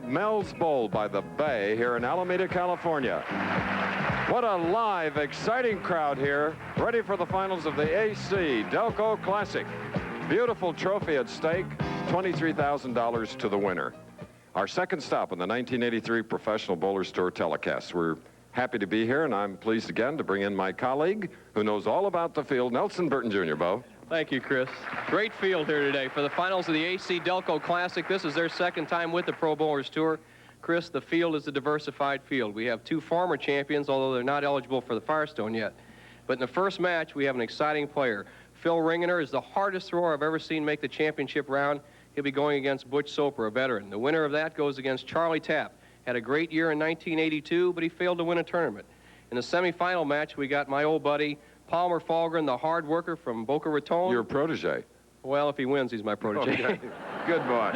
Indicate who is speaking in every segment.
Speaker 1: Mel's Bowl by the Bay here in Alameda, California. What a live, exciting crowd here, ready for the finals of the AC-Delco Classic. Beautiful trophy at stake, $23,000 to the winner. Our second stop on the 1983 Professional Bowlers Tour telecast. We're happy to be here, and I'm pleased again to bring in my colleague who knows all about the field, Nelson Burton Jr. Bo.
Speaker 2: Thank you, Chris. Great field here today for the finals of the AC-Delco Classic. This is their second time with the Pro Bowlers Tour. Chris, the field is a diversified field. We have two former champions, although they're not eligible for the Firestone yet. But in the first match, we have an exciting player. Phil Ringener is the hardest thrower I've ever seen make the championship round. He'll be going against Butch Soper, a veteran. The winner of that goes against Charlie Tapp. Had a great year in 1982, but he failed to win a tournament. In the semifinal match, we got my old buddy, Palmer Falgren, the hard worker from Boca Raton.
Speaker 1: Your protege.
Speaker 2: Well, if he wins, he's my protege.
Speaker 1: Okay. Good boy.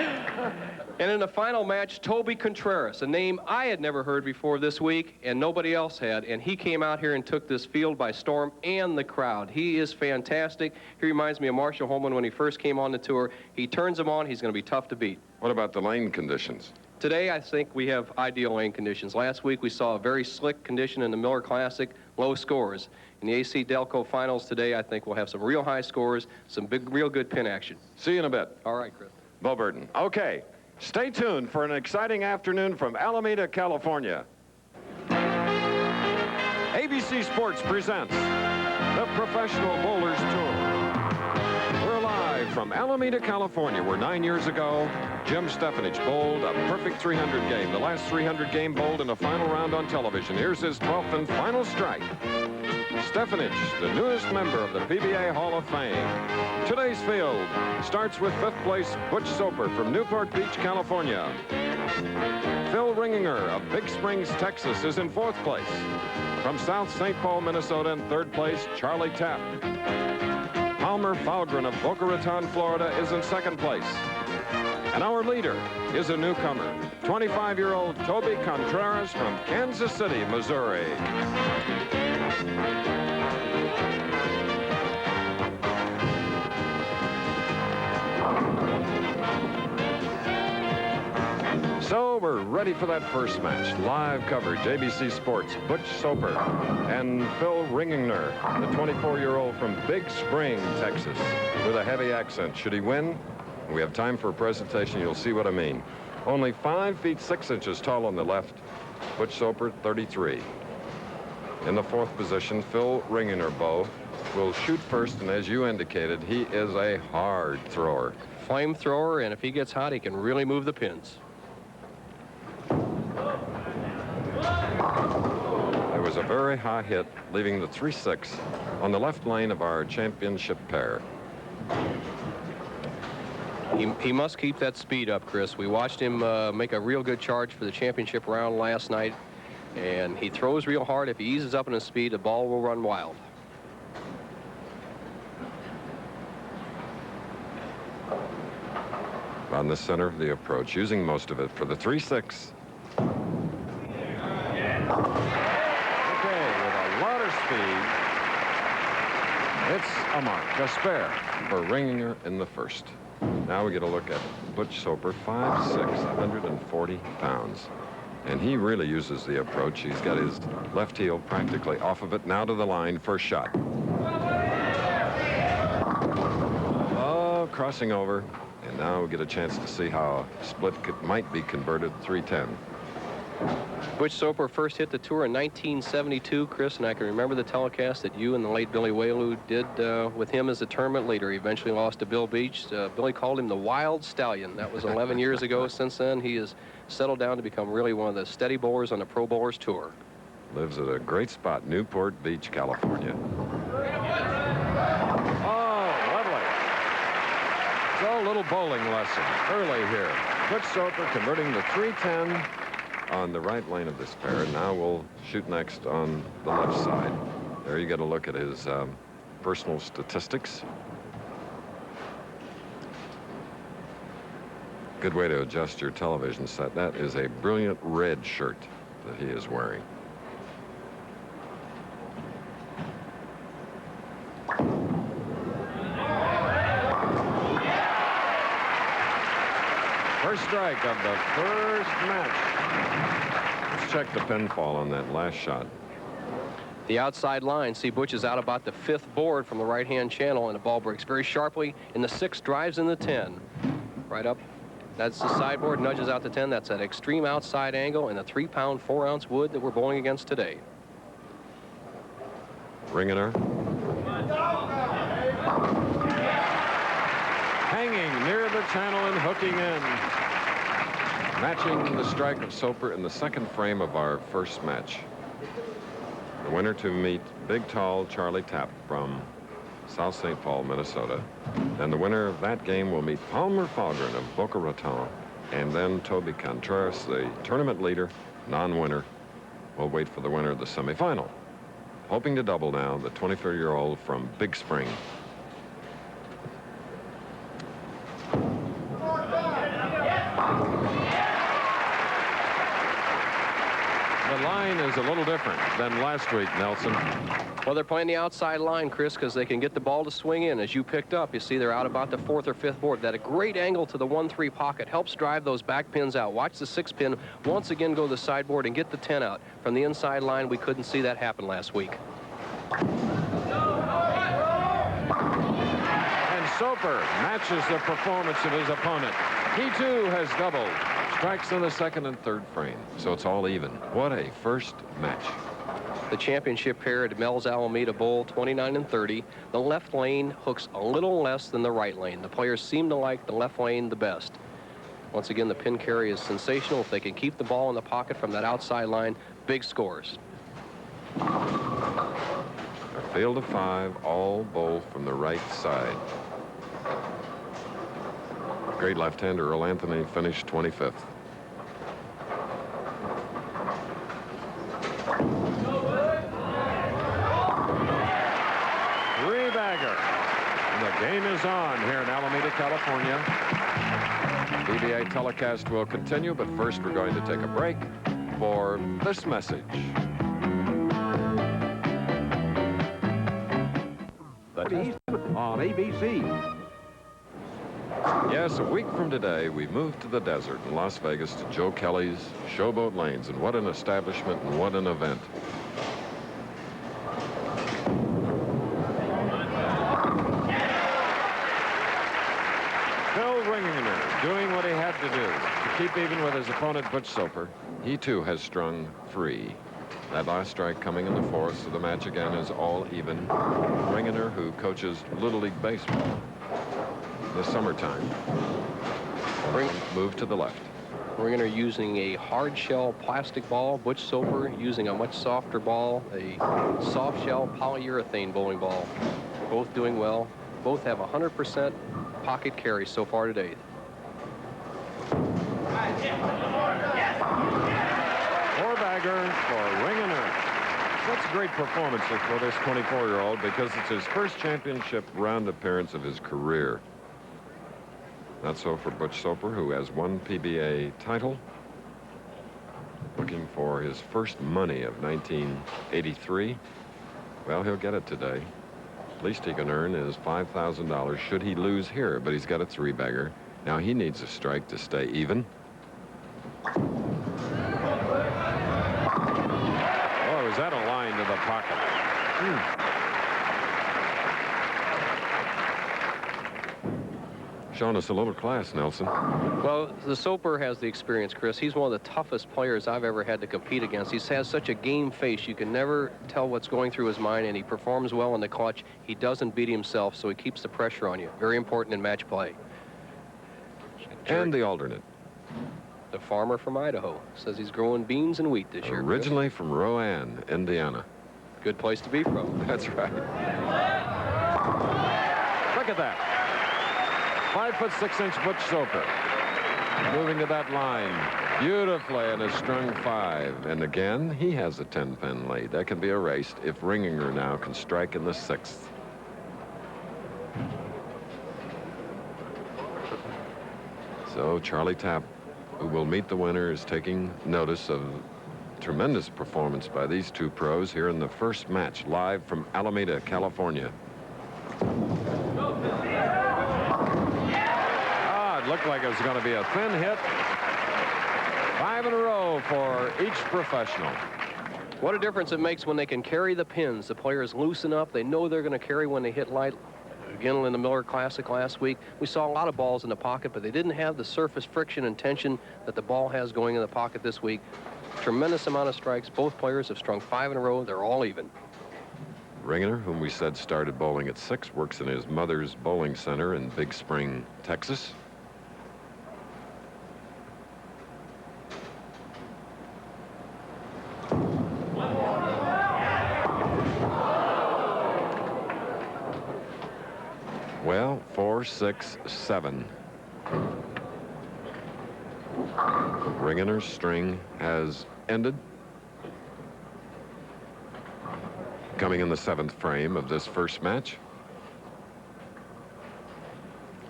Speaker 2: And in the final match, Toby Contreras, a name I had never heard before this week, and nobody else had, and he came out here and took this field by storm, and the crowd. He is fantastic. He reminds me of Marshall Holman when he first came on the tour. He turns them on. He's going to be tough to beat.
Speaker 1: What about the lane conditions?
Speaker 2: Today, I think we have ideal lane conditions. Last week, we saw a very slick condition in the Miller Classic, low scores. In the AC-Delco finals today, I think we'll have some real high scores, some real good pin action.
Speaker 1: See you in a bit.
Speaker 2: All right, Chris.
Speaker 1: Bo Burton. Okay, stay tuned for an exciting afternoon from Alameda, California. ABC Sports presents the Professional Bowlers Tour. We're live from Alameda, California, where 9 years ago, Jim Stefanich bowled a perfect 300 game. The last 300 game bowled in a final round on television. Here's his 12th and final strike. Stefanich, the newest member of the PBA Hall of Fame. Today's field starts with 5th place Butch Soper from Newport Beach, California. Phil Ringener of Big Springs, Texas is in 4th place. From South St. Paul, Minnesota, in 3rd place, Charlie Tapp. Palmer Falgren of Boca Raton, Florida, is in 2nd place. And our leader is a newcomer, 25-year-old Toby Contreras from Kansas City, Missouri. So we're ready for that first match. Live coverage, ABC Sports, Butch Soper and Phil Ringener, the 24-year-old from Big Spring, Texas, with a heavy accent. Should he win? We have time for a presentation. You'll see what I mean. Only 5 feet 6 inches tall on the left. Butch Soper, 33. In the 4th position, Phil Ringener, Bo, will shoot first, and as you indicated, he is a hard thrower.
Speaker 2: Flamethrower, and if he gets hot, he can really move the pins.
Speaker 1: There was a very high hit, leaving the 3-6 on the left lane of our championship pair.
Speaker 2: He must keep that speed up, Chris. We watched him make a real good charge for the championship round last night, and he throws real hard. If he eases up in his speed, the ball will run wild.
Speaker 1: On the center of the approach, using most of it for the 3-6. Okay, with a lot of speed, it's a mark, a spare for Ringener in the 1st. Now we get a look at Butch Soper, 5'6", 140 pounds. And he really uses the approach. He's got his left heel practically off of it. Now to the line, first shot. Oh, crossing over. And now we get a chance to see how a split might be converted, 310.
Speaker 2: Butch Soper first hit the tour in 1972, Chris, and I can remember the telecast that you and the late Billy Whaley did with him as a tournament leader. He eventually lost to Bill Beach. Billy called him the Wild Stallion. That was 11 years ago. Since then, he has settled down to become really one of the steady bowlers on the Pro Bowlers Tour.
Speaker 1: Lives at a great spot, Newport Beach, California. Oh, lovely. So, a little bowling lesson early here. Butch Soper converting the 310 on the right lane of this pair. Now we'll shoot next on the left side. There you get a look at his personal statistics. Good way to adjust your television set. That is a brilliant red shirt that he is wearing. strike of the first match. Let's check the pinfall on that last shot.
Speaker 2: The outside line. See, Butch is out about the 5th board from the right-hand channel, and the ball breaks very sharply in the 6, drives in the 10. Right up. That's the sideboard, nudges out the 10. That's that extreme outside angle and the 3-pound, 4-ounce wood that we're bowling against today.
Speaker 1: Ringener. Hanging near the channel and hooking in. Matching the strike of Soper in the 2nd frame of our first match. The winner to meet big, tall Charlie Tapp from South St. Paul, Minnesota. And the winner of that game will meet Palmer Falgren of Boca Raton. And then Toby Contreras, the tournament leader, non-winner, will wait for the winner of the semifinal. Hoping to double now, the 24-year-old from Big Spring. The line is a little different than last week, Nelson.
Speaker 2: Well, they're playing the outside line, Chris, because they can get the ball to swing in. As you picked up, you see they're out about the 4th or 5th board. That a great angle to the 1-3 pocket helps drive those back pins out. Watch the 6 pin once again go to the sideboard and get the 10 out. From the inside line, we couldn't see that happen last week.
Speaker 1: And Soper matches the performance of his opponent. He, too, has doubled. Strikes in the 2nd and 3rd frame, so it's all even. What a first match.
Speaker 2: The championship pair at Mel's Alameda Bowl, 29 and 30. The left lane hooks a little less than the right lane. The players seem to like the left lane the best. Once again, the pin carry is sensational. If they can keep the ball in the pocket from that outside line, big scores.
Speaker 1: A field of 5, all bowl from the right side. Great left-hander Earl Anthony finished 25th. Three-bagger. And the game is on here in Alameda, California. BBA telecast will continue, but first we're going to take a break for this message.
Speaker 3: On ABC.
Speaker 1: Yes, a week from today, we moved to the desert in Las Vegas to Joe Kelly's Showboat Lanes, and what an establishment and what an event. Phil Ringener doing what he had to do to keep even with his opponent Butch Soper. He too has strung 3. That last strike coming in the 4th, so the match again is all even. Ringener, who coaches Little League Baseball in the summertime, move to the left.
Speaker 2: Ringener using a hard shell plastic ball. Butch Soper using a much softer ball, a soft shell polyurethane bowling ball. Both doing well. Both have 100% pocket carry so far today.
Speaker 1: Four-bagger for Ringener. That's a great performance for this 24-year-old because it's his first championship round appearance of his career. Not so for Butch Soper, who has 1 PBA title. Looking for his first money of 1983. Well, he'll get it today. Least he can earn is $5,000 should he lose here, but he's got a 3-bagger. Now he needs a strike to stay even. Oh, is that a line to the pocket? Showing us a little class, Nelson.
Speaker 2: Well, the Soper has the experience, Chris. He's one of the toughest players I've ever had to compete against. He has such a game face. You can never tell what's going through his mind, and he performs well in the clutch. He doesn't beat himself, so he keeps the pressure on you. Very important in match play.
Speaker 1: And the alternate.
Speaker 2: The farmer from Idaho says he's growing beans and wheat this year.
Speaker 1: Originally from Rowan, Indiana.
Speaker 2: Good place to be from.
Speaker 1: That's right. Look at that. 5'6" Butch Soper. Moving to that line beautifully and has strung 5. And again, he has a 10-pin lead. That can be erased if Ringener now can strike in the 6th. So Charlie Tapp, who will meet the winner, is taking notice of tremendous performance by these 2 pros here in the first match live from Alameda, California. Look looked like it was going to be a thin hit. 5 in a row for each professional.
Speaker 2: What a difference it makes when they can carry the pins. The players loosen up. They know they're going to carry when they hit light. Again, in the Miller Classic last week, we saw a lot of balls in the pocket, but they didn't have the surface friction and tension that the ball has going in the pocket this week. Tremendous amount of strikes. Both players have strung 5 in a row. They're all even.
Speaker 1: Ringener, whom we said started bowling at 6, works in his mother's bowling center in Big Spring, Texas. Well, 4, 6, 7. Ringener's string has ended. Coming in the 7th frame of this first match.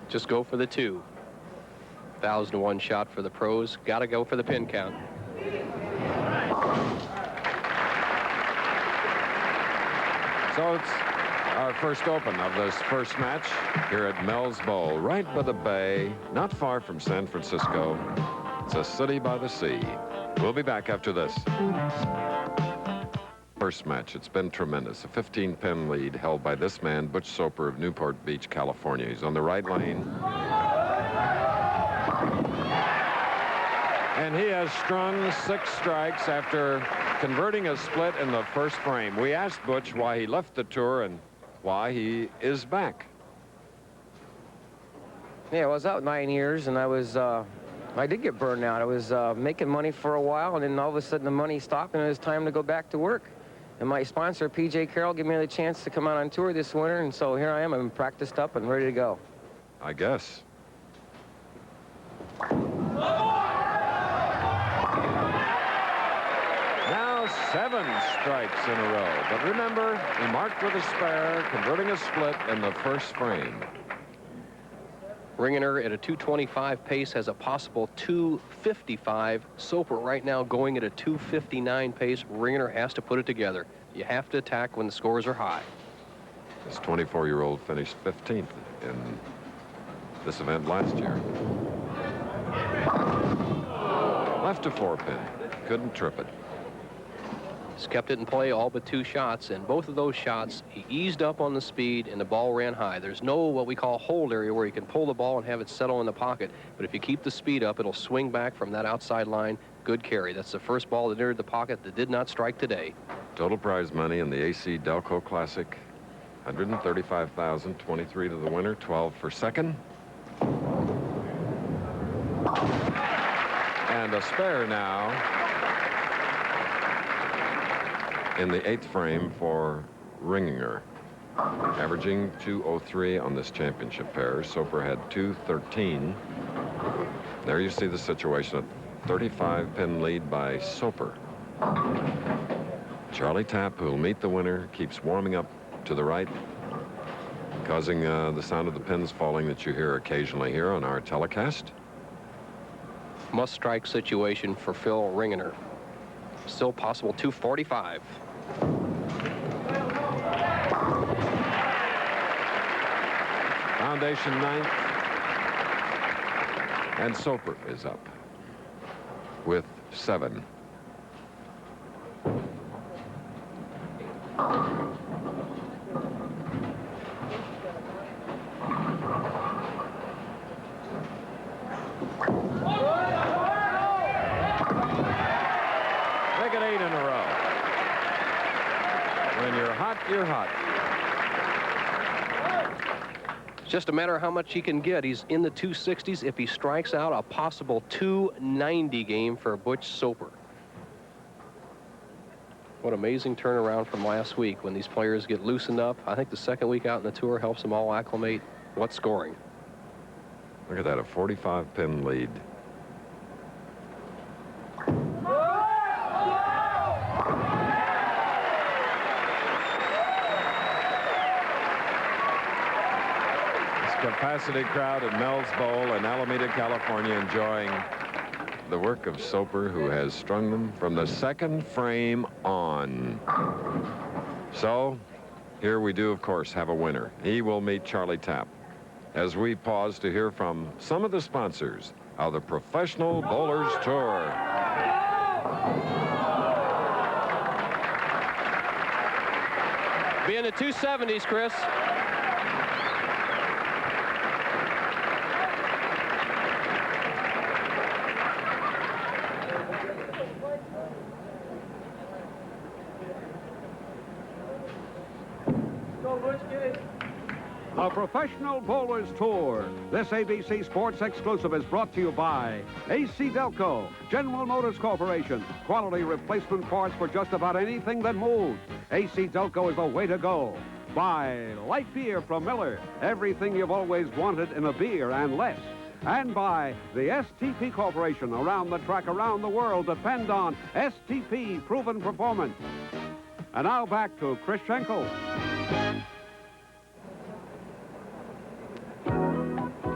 Speaker 2: Just go for the 2. 1,001 shot for the pros. Got to go for the pin count.
Speaker 1: So it's our first open of this first match here at Mel's Bowl, right by the bay, not far from San Francisco. It's a city by the sea. We'll be back after this. First match, it's been tremendous. A 15-pin lead held by this man, Butch Soper of Newport Beach, California. He's on the right lane. And he has strung 6 strikes after converting a split in the first frame. We asked Butch why he left the tour and why he is back.
Speaker 4: Yeah, I was out 9 years, and I did get burned out. I was making money for a while, and then all of a sudden the money stopped, and it was time to go back to work. And my sponsor, P.J. Carroll, gave me the chance to come out on tour this winter, and so here I am. I'm practiced up and ready to go.
Speaker 1: I guess. Now 7 strikes in a row. But remember, he marked with a spare, converting a split in the first frame.
Speaker 2: Ringener at a 225 pace has a possible 255. Soper right now going at a 259 pace. Ringener has to put it together. You have to attack when the scores are high.
Speaker 1: This 24-year-old finished 15th in this event last year. Left a 4-pin. Couldn't trip it.
Speaker 2: He's kept it in play all but 2 shots, and both of those shots, he eased up on the speed and the ball ran high. There's no what we call hold area where you can pull the ball and have it settle in the pocket, but if you keep the speed up, it'll swing back from that outside line. Good carry. That's the first ball that entered the pocket that did not strike today.
Speaker 1: Total prize money in the AC-Delco Classic, $135,000, 23 to the winner, 12 for second. And a spare now in the 8th frame for Ringener, averaging 203 on this championship pair. Soper had 213. There you see the situation. A 35-pin lead by Soper. Charlie Tapp, who will meet the winner, keeps warming up to the right, causing the sound of the pins falling that you hear occasionally here on our telecast.
Speaker 2: Must-strike situation for Phil Ringener. Still possible 245.
Speaker 1: Foundation 9th. And Soper is up with 7. Make it 8 in a row. When you're hot, you're hot.
Speaker 2: It's just a matter of how much he can get. He's in the 260s. If he strikes out, a possible 290 game for Butch Soper. What amazing turnaround from last week when these players get loosened up. I think the second week out in the tour helps them all acclimate. What scoring?
Speaker 1: Look at that, a 45-pin lead. Capacity crowd at Mel's Bowl in Alameda, California, enjoying the work of Soper, who has strung them from the 2nd frame on. So here we do, of course, have a winner. He will meet Charlie Tapp. as we pause to hear from some of the sponsors of the Professional Bowlers Tour.
Speaker 2: Be in the 270s, Chris.
Speaker 3: The Professional Bowlers Tour. This ABC Sports exclusive is brought to you by AC-Delco, General Motors Corporation. Quality replacement parts for just about anything that moves. AC-Delco is the way to go. By light beer from Miller, everything you've always wanted in a beer and less. And by the STP Corporation. Around the track, around the world, depend on STP proven performance. And now back to Chris Schenkel.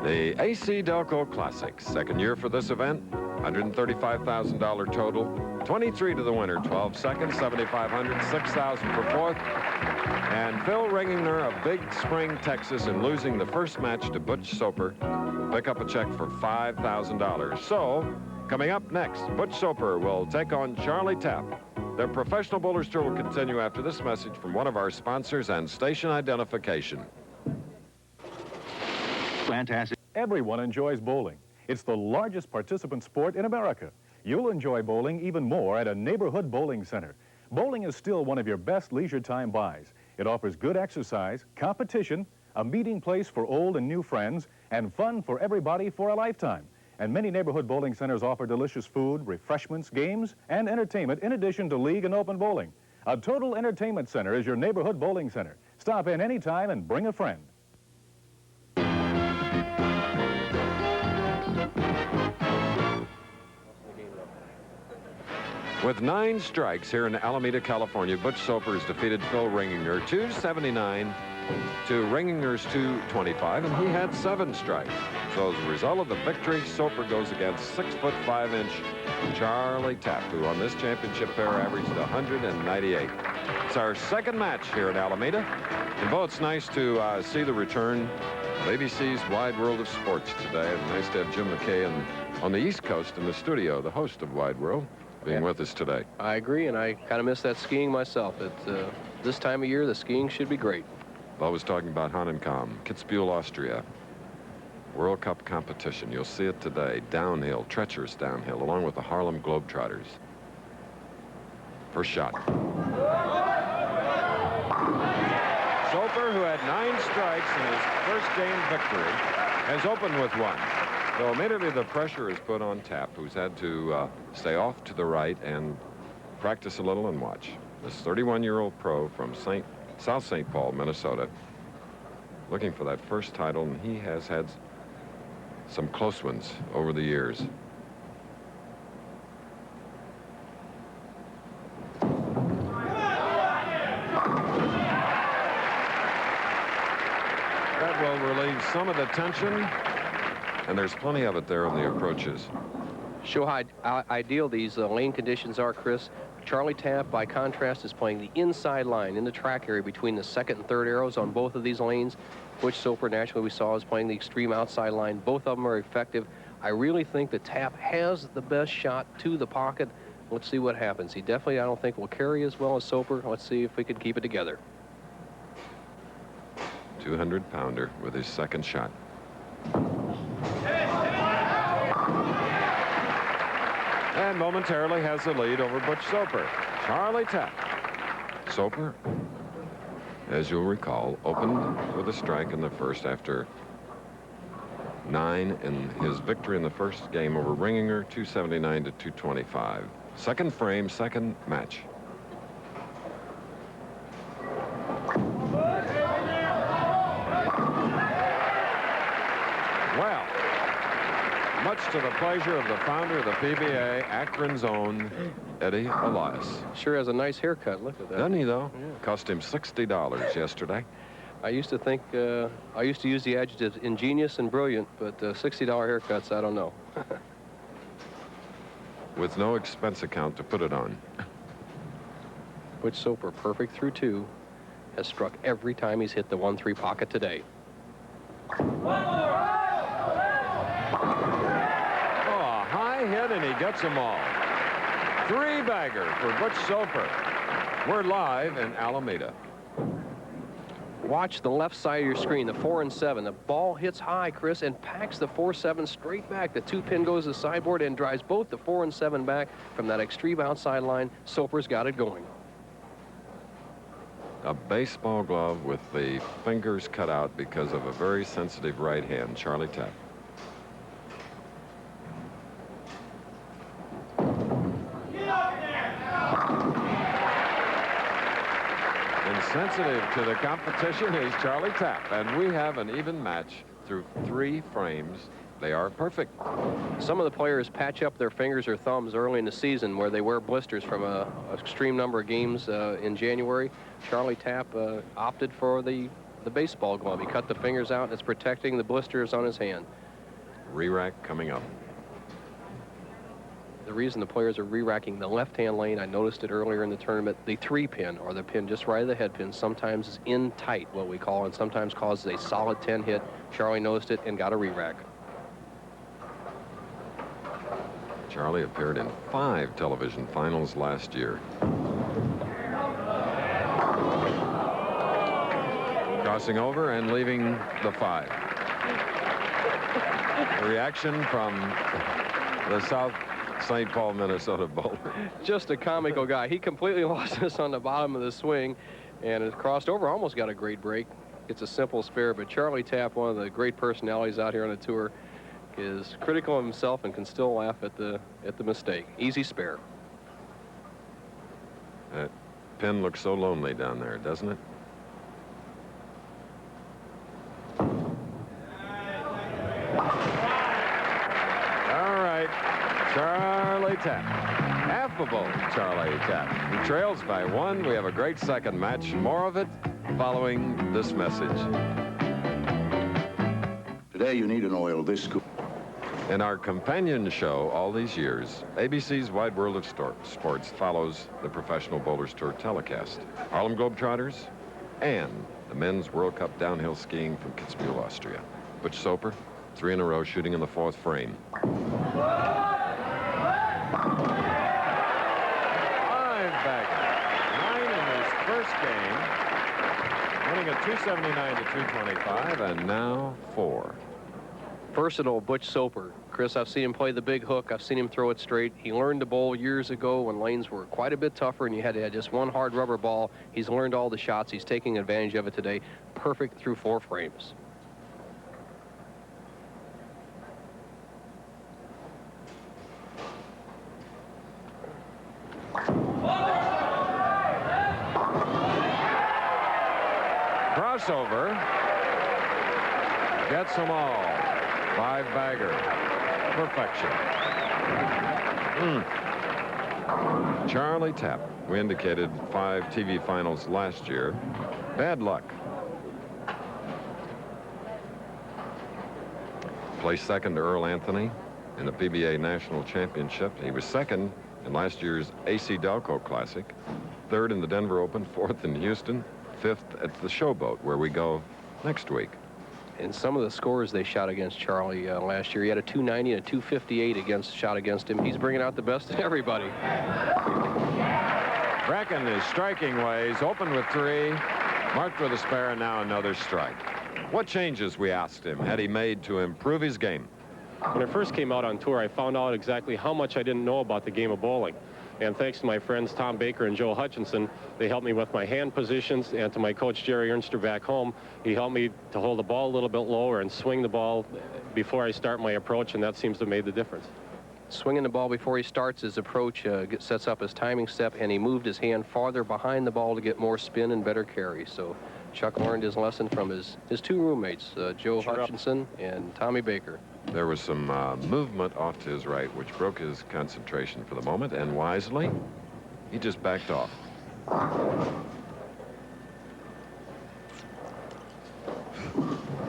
Speaker 1: The AC-Delco Classic, second year for this event, $135,000 total, 23 to the winner, 12 seconds, 7,500, 6,000 for fourth. And Phil Ringener of Big Spring, Texas, in losing the first match to Butch Soper, pick up a check for $5,000. So, coming up next, Butch Soper will take on Charlie Tapp. The Professional Bowlers Tour will continue after this message from one of our sponsors and station identification.
Speaker 5: Fantastic. Everyone enjoys bowling. It's the largest participant sport in America. You'll enjoy bowling even more at a neighborhood bowling center. Bowling is still one of your best leisure time buys. It offers good exercise, competition, a meeting place for old and new friends, and fun for everybody for a lifetime. And many neighborhood bowling centers offer delicious food, refreshments, games, and entertainment in addition to league and open bowling. A total entertainment center is your neighborhood bowling center. Stop in anytime and bring a friend.
Speaker 1: With 9 strikes here in Alameda, California, Butch Soper has defeated Phil Ringener 279 to Ringener's 225, and he had 7 strikes. So as a result of the victory, Soper goes against 6'5" Charlie Tapp, who on this championship pair averaged 198. It's our second match here at Alameda. And Bo, it's nice to see the return of ABC's Wide World of Sports today. And nice to have Jim McKay on the East Coast in the studio, the host of Wide World, being with us today.
Speaker 2: I agree, and I kind of miss that skiing myself. This time of year, the skiing should be great.
Speaker 1: Bo was talking about Hahnenkamm, Kitzbühel, Austria. World Cup competition. You'll see it today. Downhill, treacherous downhill, along with the Harlem Globetrotters. First shot. Soper, who had 9 strikes in his first game victory, has opened with 1. So immediately the pressure is put on Tapp, who's had to stay off to the right and practice a little and watch. This 31-year-old pro from South St. Paul, Minnesota, looking for that first title, and he has had some close ones over the years. That will relieve some of the tension, and there's plenty of it there on the approaches.
Speaker 2: Show how ideal these lane conditions are, Chris. Charlie Tapp, by contrast, is playing the inside line in the track area between the second and third arrows on both of these lanes. Butch Soper, naturally, we saw, is playing the extreme outside line. Both of them are effective. I really think that Tapp has the best shot to the pocket. Let's see what happens. He definitely, I don't think, will carry as well as Soper. Let's see if we can keep it together.
Speaker 1: 200-pounder with his second shot. And momentarily has the lead over Butch Soper. Charlie Tapp. Soper, as you'll recall, opened with a strike in the first after 9 in his victory in the first game over Ringener, 279 to 225. Second frame, second match. Well, much to the pleasure of the founder of the PBA, Akron's own Eddie Elias.
Speaker 2: Sure has a nice haircut. Look at that.
Speaker 1: Doesn't he, though?
Speaker 2: Yeah.
Speaker 1: Cost him $60 yesterday.
Speaker 2: I used to think, I used to use the adjectives ingenious and brilliant, but $60 haircuts, I don't know.
Speaker 1: With no expense account to put it on.
Speaker 2: Butch Soper, perfect through 2, has struck every time he's hit the 1-3 pocket today.
Speaker 1: Oh, a high hit, and he gets them all. Three-bagger for Butch Soper. We're live in Alameda.
Speaker 2: Watch the left side of your screen, the 4 and 7. The ball hits high, Chris, and packs the 4-7 straight back. The 2-pin goes to the sideboard and drives both the 4 and 7 back from that extreme outside line. Soper's got it going.
Speaker 1: A baseball glove with the fingers cut out because of a very sensitive right hand, Charlie Tapp. Sensitive to the competition is Charlie Tapp, and we have an even match through 3 frames. They are perfect.
Speaker 2: Some of the players patch up their fingers or thumbs early in the season where they wear blisters from a extreme number of games in January. Charlie Tapp opted for the baseball glove. He cut the fingers out. It's protecting the blisters on his hand.
Speaker 1: Re-rack coming up.
Speaker 2: The reason the players are re-racking the left-hand lane, I noticed it earlier in the tournament, the 3-pin, or the pin just right of the head pin, sometimes is in tight, what we call, and sometimes causes a solid 10 hit. Charlie noticed it and got a re-rack.
Speaker 1: Charlie appeared in 5 television finals last year. Crossing over and leaving the 5. A reaction from the South St. Paul, Minnesota bowler.
Speaker 2: Just a comical guy. He completely lost this on the bottom of the swing and has crossed over, almost got a great break. It's a simple spare, but Charlie Tapp, one of the great personalities out here on the tour, is critical of himself and can still laugh at the mistake. Easy spare.
Speaker 1: That pin looks so lonely down there, doesn't it? All right, Charlie Tapp. Affable Charlie Tapp. He trails by 1. We have a great second match. More of it following this message.
Speaker 6: Today you need an oil this good.
Speaker 1: In our companion show all these years, ABC's Wide World of Sports follows the Professional Bowlers Tour telecast. Harlem Globetrotters and the Men's World Cup downhill skiing from Kitzbühel, Austria. Butch Soper, 3 in a row, shooting in the 4th frame. 5-bagger. 9 in his first game. Winning at 279 to 225, and now 4.
Speaker 2: Versatile Butch Soper. Chris, I've seen him play the big hook. I've seen him throw it straight. He learned to bowl years ago when lanes were quite a bit tougher and you had to have just one hard rubber ball. He's learned all the shots. He's taking advantage of it today. Perfect through 4 frames.
Speaker 1: Crossover. Gets them all. 5-bagger. Perfection. Charlie Tapp. We indicated 5 TV finals last year. Bad luck. Placed second to Earl Anthony in the PBA National Championship. He was second in last year's AC-Delco Classic. 3rd in the Denver Open. 4th in Houston. 5th at the Showboat, where we go next week.
Speaker 2: And some of the scores they shot against Charlie last year, he had a 290 and a 258 shot against him. He's bringing out the best in everybody.
Speaker 1: Bracken is striking ways, open with 3, marked with a spare, and now another strike. What changes, we asked him, had he made to improve his game?
Speaker 7: When I first came out on tour, I found out exactly how much I didn't know about the game of bowling. And thanks to my friends Tom Baker and Joe Hutchinson, they helped me with my hand positions, and to my coach Jerry Ernster back home, he helped me to hold the ball a little bit lower and swing the ball before I start my approach, and that seems to have made the difference.
Speaker 2: Swinging the ball before he starts his approach sets up his timing step, and he moved his hand farther behind the ball to get more spin and better carry. So Chuck learned his lesson from his 2 roommates, Joe Hutchinson and Tommy Baker.
Speaker 1: There was some movement off to his right, which broke his concentration for the moment, and wisely, he just backed off.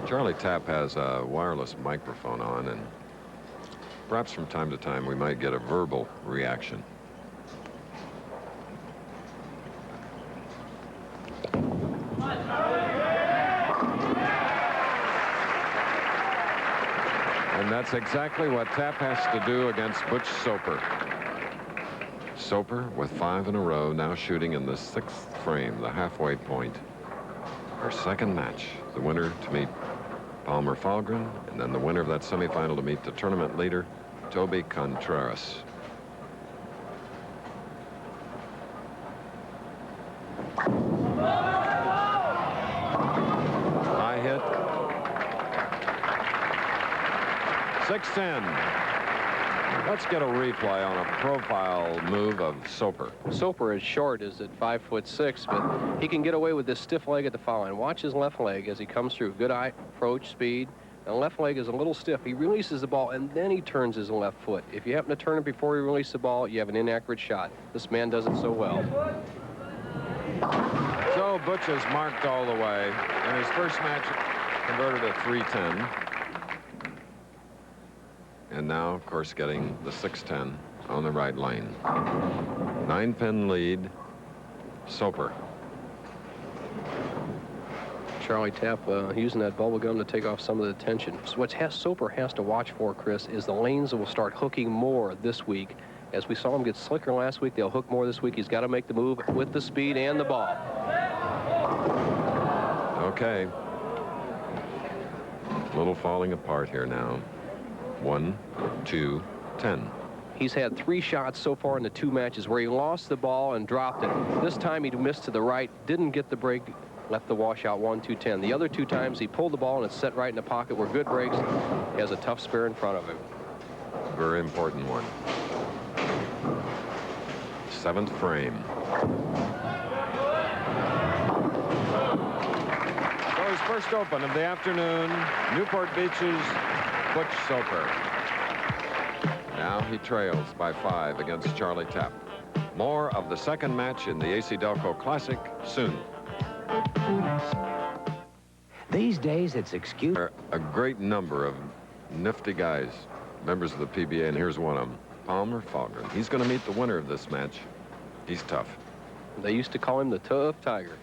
Speaker 1: Charlie Tapp has a wireless microphone on, and perhaps from time to time we might get a verbal reaction. that's exactly what Tapp has to do against Butch Soper. Soper with 5 in a row, now shooting in the 6th frame, the halfway point. Our second match, the winner to meet Palmer Falgren, and then the winner of that semifinal to meet the tournament leader, Toby Contreras. High hit. 6-10. Let's get a replay on a profile move of Soper.
Speaker 2: Soper is short, is at 5'6", but he can get away with this stiff leg at the foul line. Watch his left leg as he comes through. Good eye, approach, speed. The left leg is a little stiff. He releases the ball, and then he turns his left foot. If you happen to turn it before you release the ball, you have an inaccurate shot. This man does it so well.
Speaker 1: So Butch has marked all the way. In his first match, converted a 3-10. And now, of course, getting the 6-10 on the right lane. 9-pin lead, Soper.
Speaker 2: Charlie Tapp using that bubble gum to take off some of the tension. So what Soper has to watch for, Chris, is the lanes that will start hooking more this week. As we saw him get slicker last week, they'll hook more this week. He's got to make the move with the speed and the ball.
Speaker 1: Okay. A little falling apart here now. 1, 2, 10.
Speaker 2: He's had 3 shots so far in the 2 matches where he lost the ball and dropped it. This time he missed to the right, didn't get the break, left the washout 1, 2, 10. The other 2 times he pulled the ball and it's set right in the pocket where good breaks. He has a tough spare in front of him.
Speaker 1: Very important one. 7th frame. So his first open of the afternoon, Newport Beach's Butch Soper. Now he trails by 5 against Charlie Tapp. More of the second match in the AC-Delco Classic soon.
Speaker 8: These days, it's excuse.
Speaker 1: A great number of nifty guys, members of the PBA, and here's one of them, Palmer Falgren. He's going to meet the winner of this match. He's tough.
Speaker 2: They used to call him the Tough Tiger.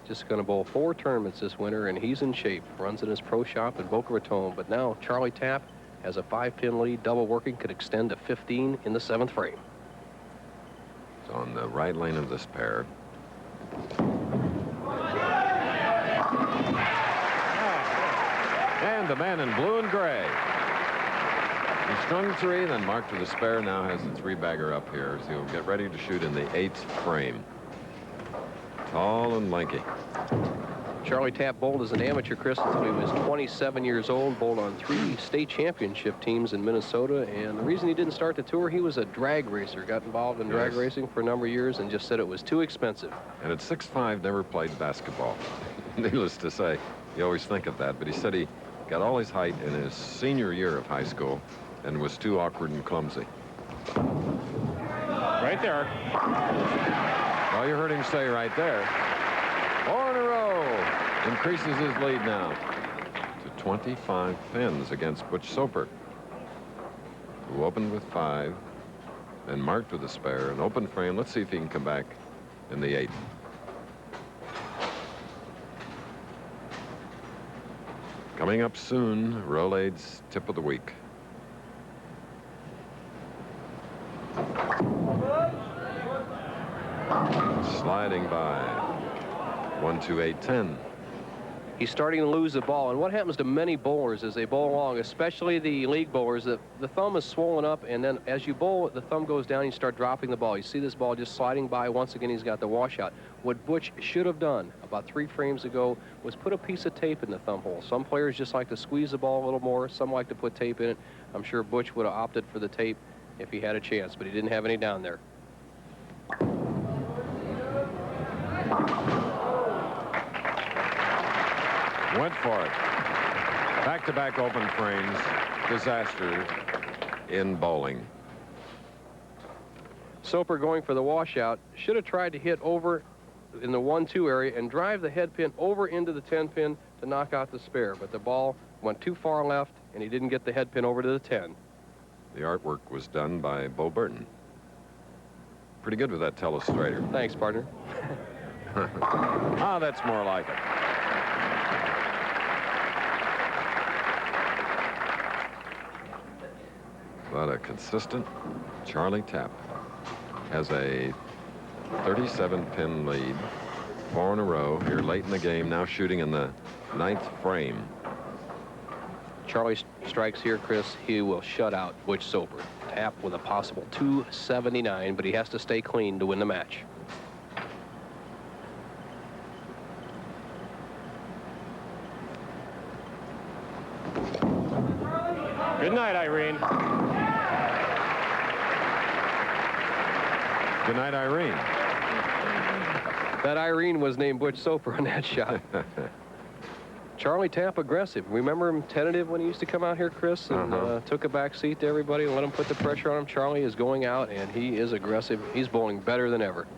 Speaker 2: Just going to bowl 4 tournaments this winter, and he's in shape. Runs in his pro shop in Boca Raton. But now Charlie Tapp has a 5-pin lead. Double working could extend to 15 in the 7th frame.
Speaker 1: It's on the right lane of this pair. And the man in blue and gray. He strung 3, then marked with a spare. Now has the 3-bagger up here. So he'll get ready to shoot in the 8th frame. Tall and lanky.
Speaker 2: Charlie Tapp bowled as an amateur, Chris, until he was 27 years old. Bowled on 3 state championship teams in Minnesota. And the reason he didn't start the tour, he was a drag racer. Got involved in drag racing for a number of years and just said it was too expensive.
Speaker 1: And at 6'5", never played basketball. Needless to say, you always think of that. But he said he got all his height in his senior year of high school and was too awkward and clumsy.
Speaker 7: Right there.
Speaker 1: Well, you heard him say right there. 4 in a row. Increases his lead now to 25 pins against Butch Soper, who opened with 5, then marked with a spare, an open frame. Let's see if he can come back in the 8th. Coming up soon, Rolade's tip of the week. Sliding by. 1, 2, 8, 10.
Speaker 2: He's starting to lose the ball, and what happens to many bowlers as they bowl along, especially the league bowlers, the thumb is swollen up, and then as you bowl, the thumb goes down, you start dropping the ball. You see this ball just sliding by. Once again, he's got the washout. What Butch should have done about 3 frames ago was put a piece of tape in the thumb hole. Some players just like to squeeze the ball a little more. Some like to put tape in it. I'm sure Butch would have opted for the tape if he had a chance, but he didn't have any down there.
Speaker 1: Went for it. Back-to-back open frames. Disaster in bowling.
Speaker 2: Soper going for the washout. Should have tried to hit over in the 1-2 area and drive the head pin over into the 10 pin to knock out the spare. But the ball went too far left, and he didn't get the head pin over to the 10.
Speaker 1: The artwork was done by Burton. Pretty good with that telestrator.
Speaker 2: Thanks, partner.
Speaker 1: Ah, that's more like it. but a consistent Charlie Tapp has a 37-pin lead. 4 in a row here late in the game, now shooting in the 9th frame.
Speaker 2: Charlie strikes here, Chris. He will shut out Butch Soper. Tapp with a possible 279, but he has to stay clean to win the match.
Speaker 7: Good night, Irene.
Speaker 1: Good night, Irene.
Speaker 2: That Irene was named Butch Soper on that shot. Charlie Tapp aggressive. Remember him tentative when he used to come out here, Chris, and took a back seat to everybody and let him put the pressure on him. Charlie is going out, and he is aggressive. He's bowling better than ever.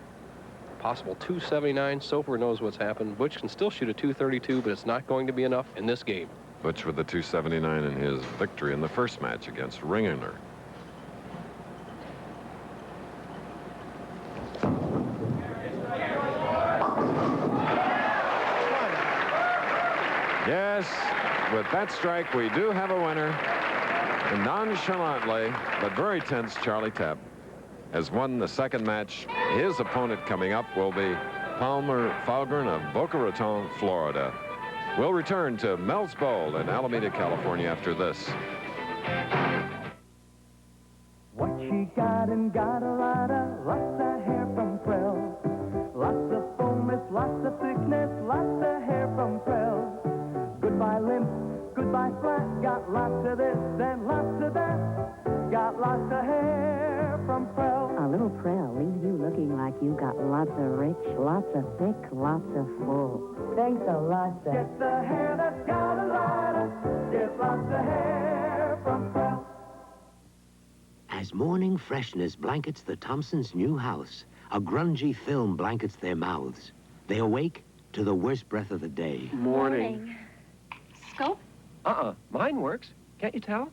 Speaker 2: Possible 279. Soper knows what's happened. Butch can still shoot a 232, but it's not going to be enough in this game.
Speaker 1: Butch with the 279 in his victory in the first match against Ringener. Yes, with that strike, we do have a winner. And nonchalantly, but very tense, Charlie Tapp has won the second match. His opponent coming up will be Falgren of Boca Raton, Florida. We'll return to Mel's Bowl in Alameda, California after this.
Speaker 9: What she got and got a lot of, lots of hair from Prell. Lots of fullness, lots of thickness, lots of hair from Prell. Goodbye limp, goodbye flat, got lots of this and lots of that. Got lots of hair from Prell.
Speaker 10: A little Prell leaves you looking like you got lots of rich, lots of thick, lots of full. Thanks a lot, sir.
Speaker 9: Get the hair that's got a lot of, get lots of hair from Prell.
Speaker 8: As morning freshness blankets the Thompsons' new house, a grungy film blankets their mouths. They awake to the worst breath of the day.
Speaker 11: Morning. Scope?
Speaker 2: Mine works. Can't you tell?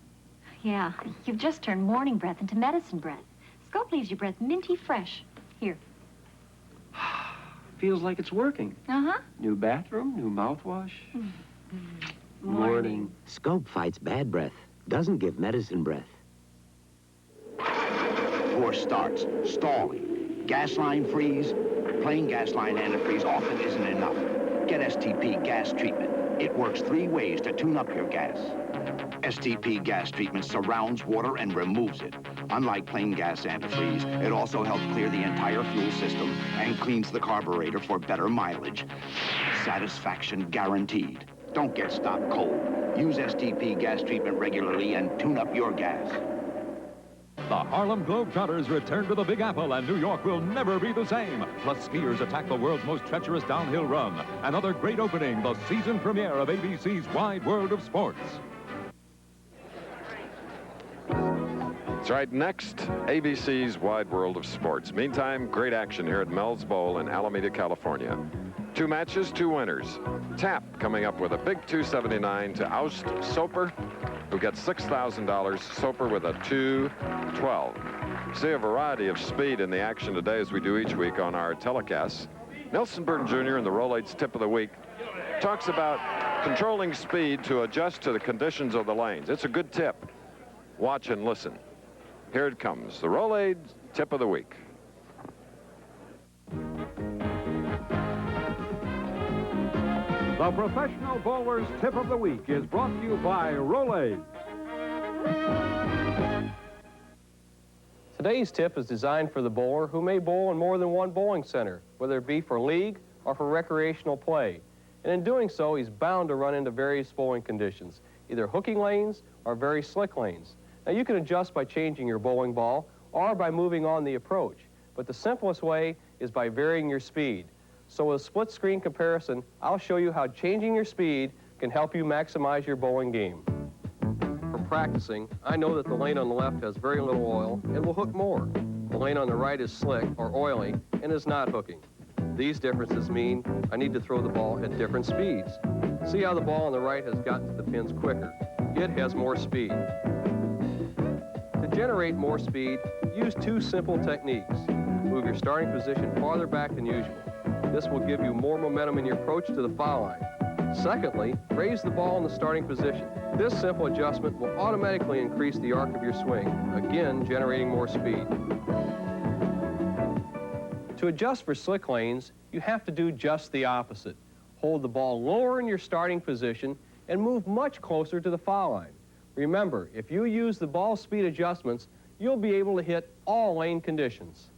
Speaker 11: Yeah, you've just turned morning breath into medicine breath. Scope leaves your breath minty fresh. Here.
Speaker 12: Feels like it's working.
Speaker 11: Uh-huh.
Speaker 12: New bathroom, new mouthwash. Morning.
Speaker 8: Scope fights bad breath, doesn't give medicine breath.
Speaker 6: Poor starts, stalling, gas line freeze. Plain gas line antifreeze often isn't enough. Get STP gas treatment. It works 3 ways to tune up your gas. STP gas treatment surrounds water and removes it. Unlike plain gas antifreeze, it also helps clear the entire fuel system and cleans the carburetor for better mileage. Satisfaction guaranteed. Don't get stopped cold. Use STP gas treatment regularly and tune up your gas.
Speaker 13: The Harlem Globetrotters return to the Big Apple, and New York will never be the same. Plus, skiers attack the world's most treacherous downhill run. Another great opening, the season premiere of ABC's Wide World of Sports.
Speaker 1: That's right, next, ABC's Wide World of Sports. Meantime, great action here at Mel's Bowl in Alameda, California. 2 matches, 2 winners. Tapp coming up with a big 279 to oust Soper, who gets $6,000. Soper with a 212. See a variety of speed in the action today, as we do each week on our telecasts. Nelson Burton Jr. in the Rolade's Tip of the Week talks about controlling speed to adjust to the conditions of the lanes. It's a good tip. Watch and listen. Here it comes, the Rolade Tip of the Week.
Speaker 3: The Professional Bowler's Tip of the Week is brought to you by Rolade.
Speaker 2: Today's tip is designed for the bowler who may bowl in more than one bowling center, whether it be for league or for recreational play. And in doing so, he's bound to run into various bowling conditions, either hooking lanes or very slick lanes. Now, you can adjust by changing your bowling ball or by moving on the approach, but the simplest way is by varying your speed. So with a split-screen comparison, I'll show you how changing your speed can help you maximize your bowling game. From practicing, I know that the lane on the left has very little oil and will hook more. The lane on the right is slick or oily and is not hooking. These differences mean I need to throw the ball at different speeds. See how the ball on the right has gotten to the pins quicker. It has more speed. To generate more speed, use 2 simple techniques. Move your starting position farther back than usual. This will give you more momentum in your approach to the foul line. Secondly, raise the ball in the starting position. This simple adjustment will automatically increase the arc of your swing, again generating more speed. To adjust for slick lanes, you have to do just the opposite. Hold the ball lower in your starting position and move much closer to the foul line. Remember, if you use the ball speed adjustments, you'll be able to hit all lane conditions.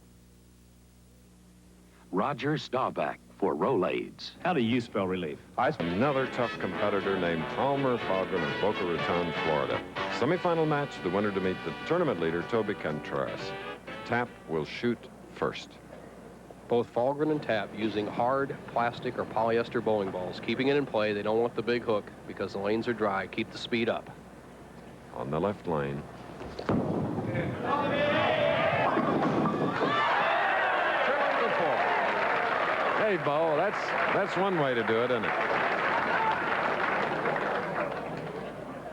Speaker 14: Roger Staubach for Rolades.
Speaker 15: How do you spell relief?
Speaker 1: Another tough competitor named Palmer Falgren of Boca Raton, Florida. Semifinal match, the winner to meet the tournament leader, Toby Contreras. Tapp will shoot first.
Speaker 2: Both Falgren and Tapp using hard plastic or polyester bowling balls, keeping it in play. They don't want the big hook because the lanes are dry. Keep the speed up.
Speaker 1: On the left lane. Hey, Bo, that's one way to do it, isn't it?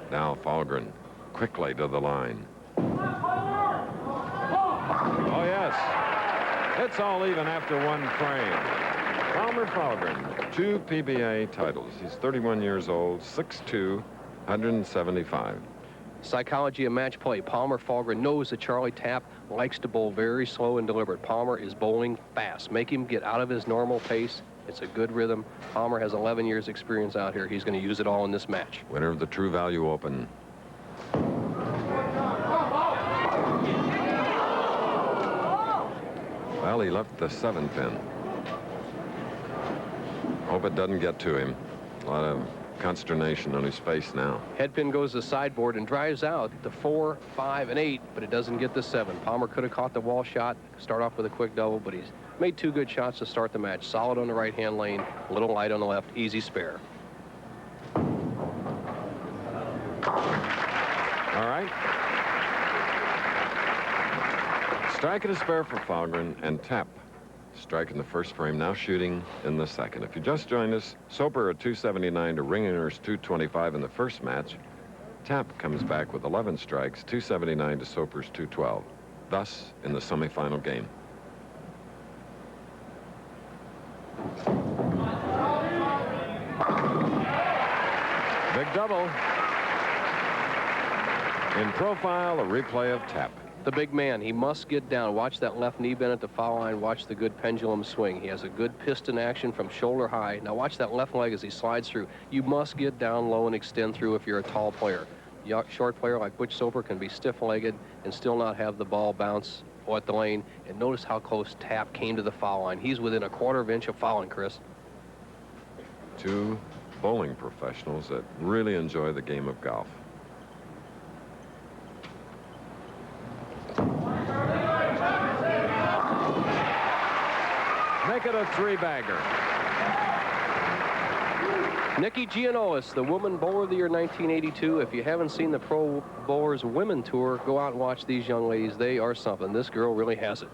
Speaker 1: Now Falgren quickly to the line. Oh, yes. It's all even after one frame. Palmer Falgren, 2 PBA titles. He's 31 years old, 6'2", 175.
Speaker 2: Psychology of match play. Palmer Falgren knows that Charlie Tapp likes to bowl very slow and deliberate. Palmer is bowling fast. Make him get out of his normal pace. It's a good rhythm. Palmer has 11 years experience out here. He's going to use it all in this match.
Speaker 1: Winner of the True Value Open. Well, he left the 7-pin. Hope it doesn't get to him. A lot of consternation on his face now.
Speaker 2: Headpin goes to the sideboard and drives out the 4, 5, and 8, but it doesn't get the 7. Palmer could have caught the wall shot, start off with a quick double, but he's made 2 good shots to start the match. Solid on the right-hand lane, a little light on the left, easy spare.
Speaker 1: All right. Strike and a spare for Falgren, and Tapp strike in the first frame, now shooting in the second. If you just joined us, Soper at 279 to Ringener's 225 in the first match. Tapp comes back with 11 strikes, 279 to Soper's 212. Thus, in the semifinal game. Big double. In profile, a replay of Tapp.
Speaker 2: The big man, he must get down. Watch that left knee bend at the foul line. Watch the good pendulum swing. He has a good piston action from shoulder high. Now watch that left leg as he slides through. You must get down low and extend through if you're a tall player. Short player like Butch Soper can be stiff-legged and still not have the ball bounce at the lane. And notice how close Tapp came to the foul line. He's within a quarter inch of fouling, Chris.
Speaker 1: 2 bowling professionals that really enjoy the game of golf. Make it a 3-bagger.
Speaker 2: Nikki Gianolis, the Woman Bowler of the Year 1982. If you haven't seen the Pro Bowlers Women Tour, go out and watch these young ladies. They are something. This girl really has it.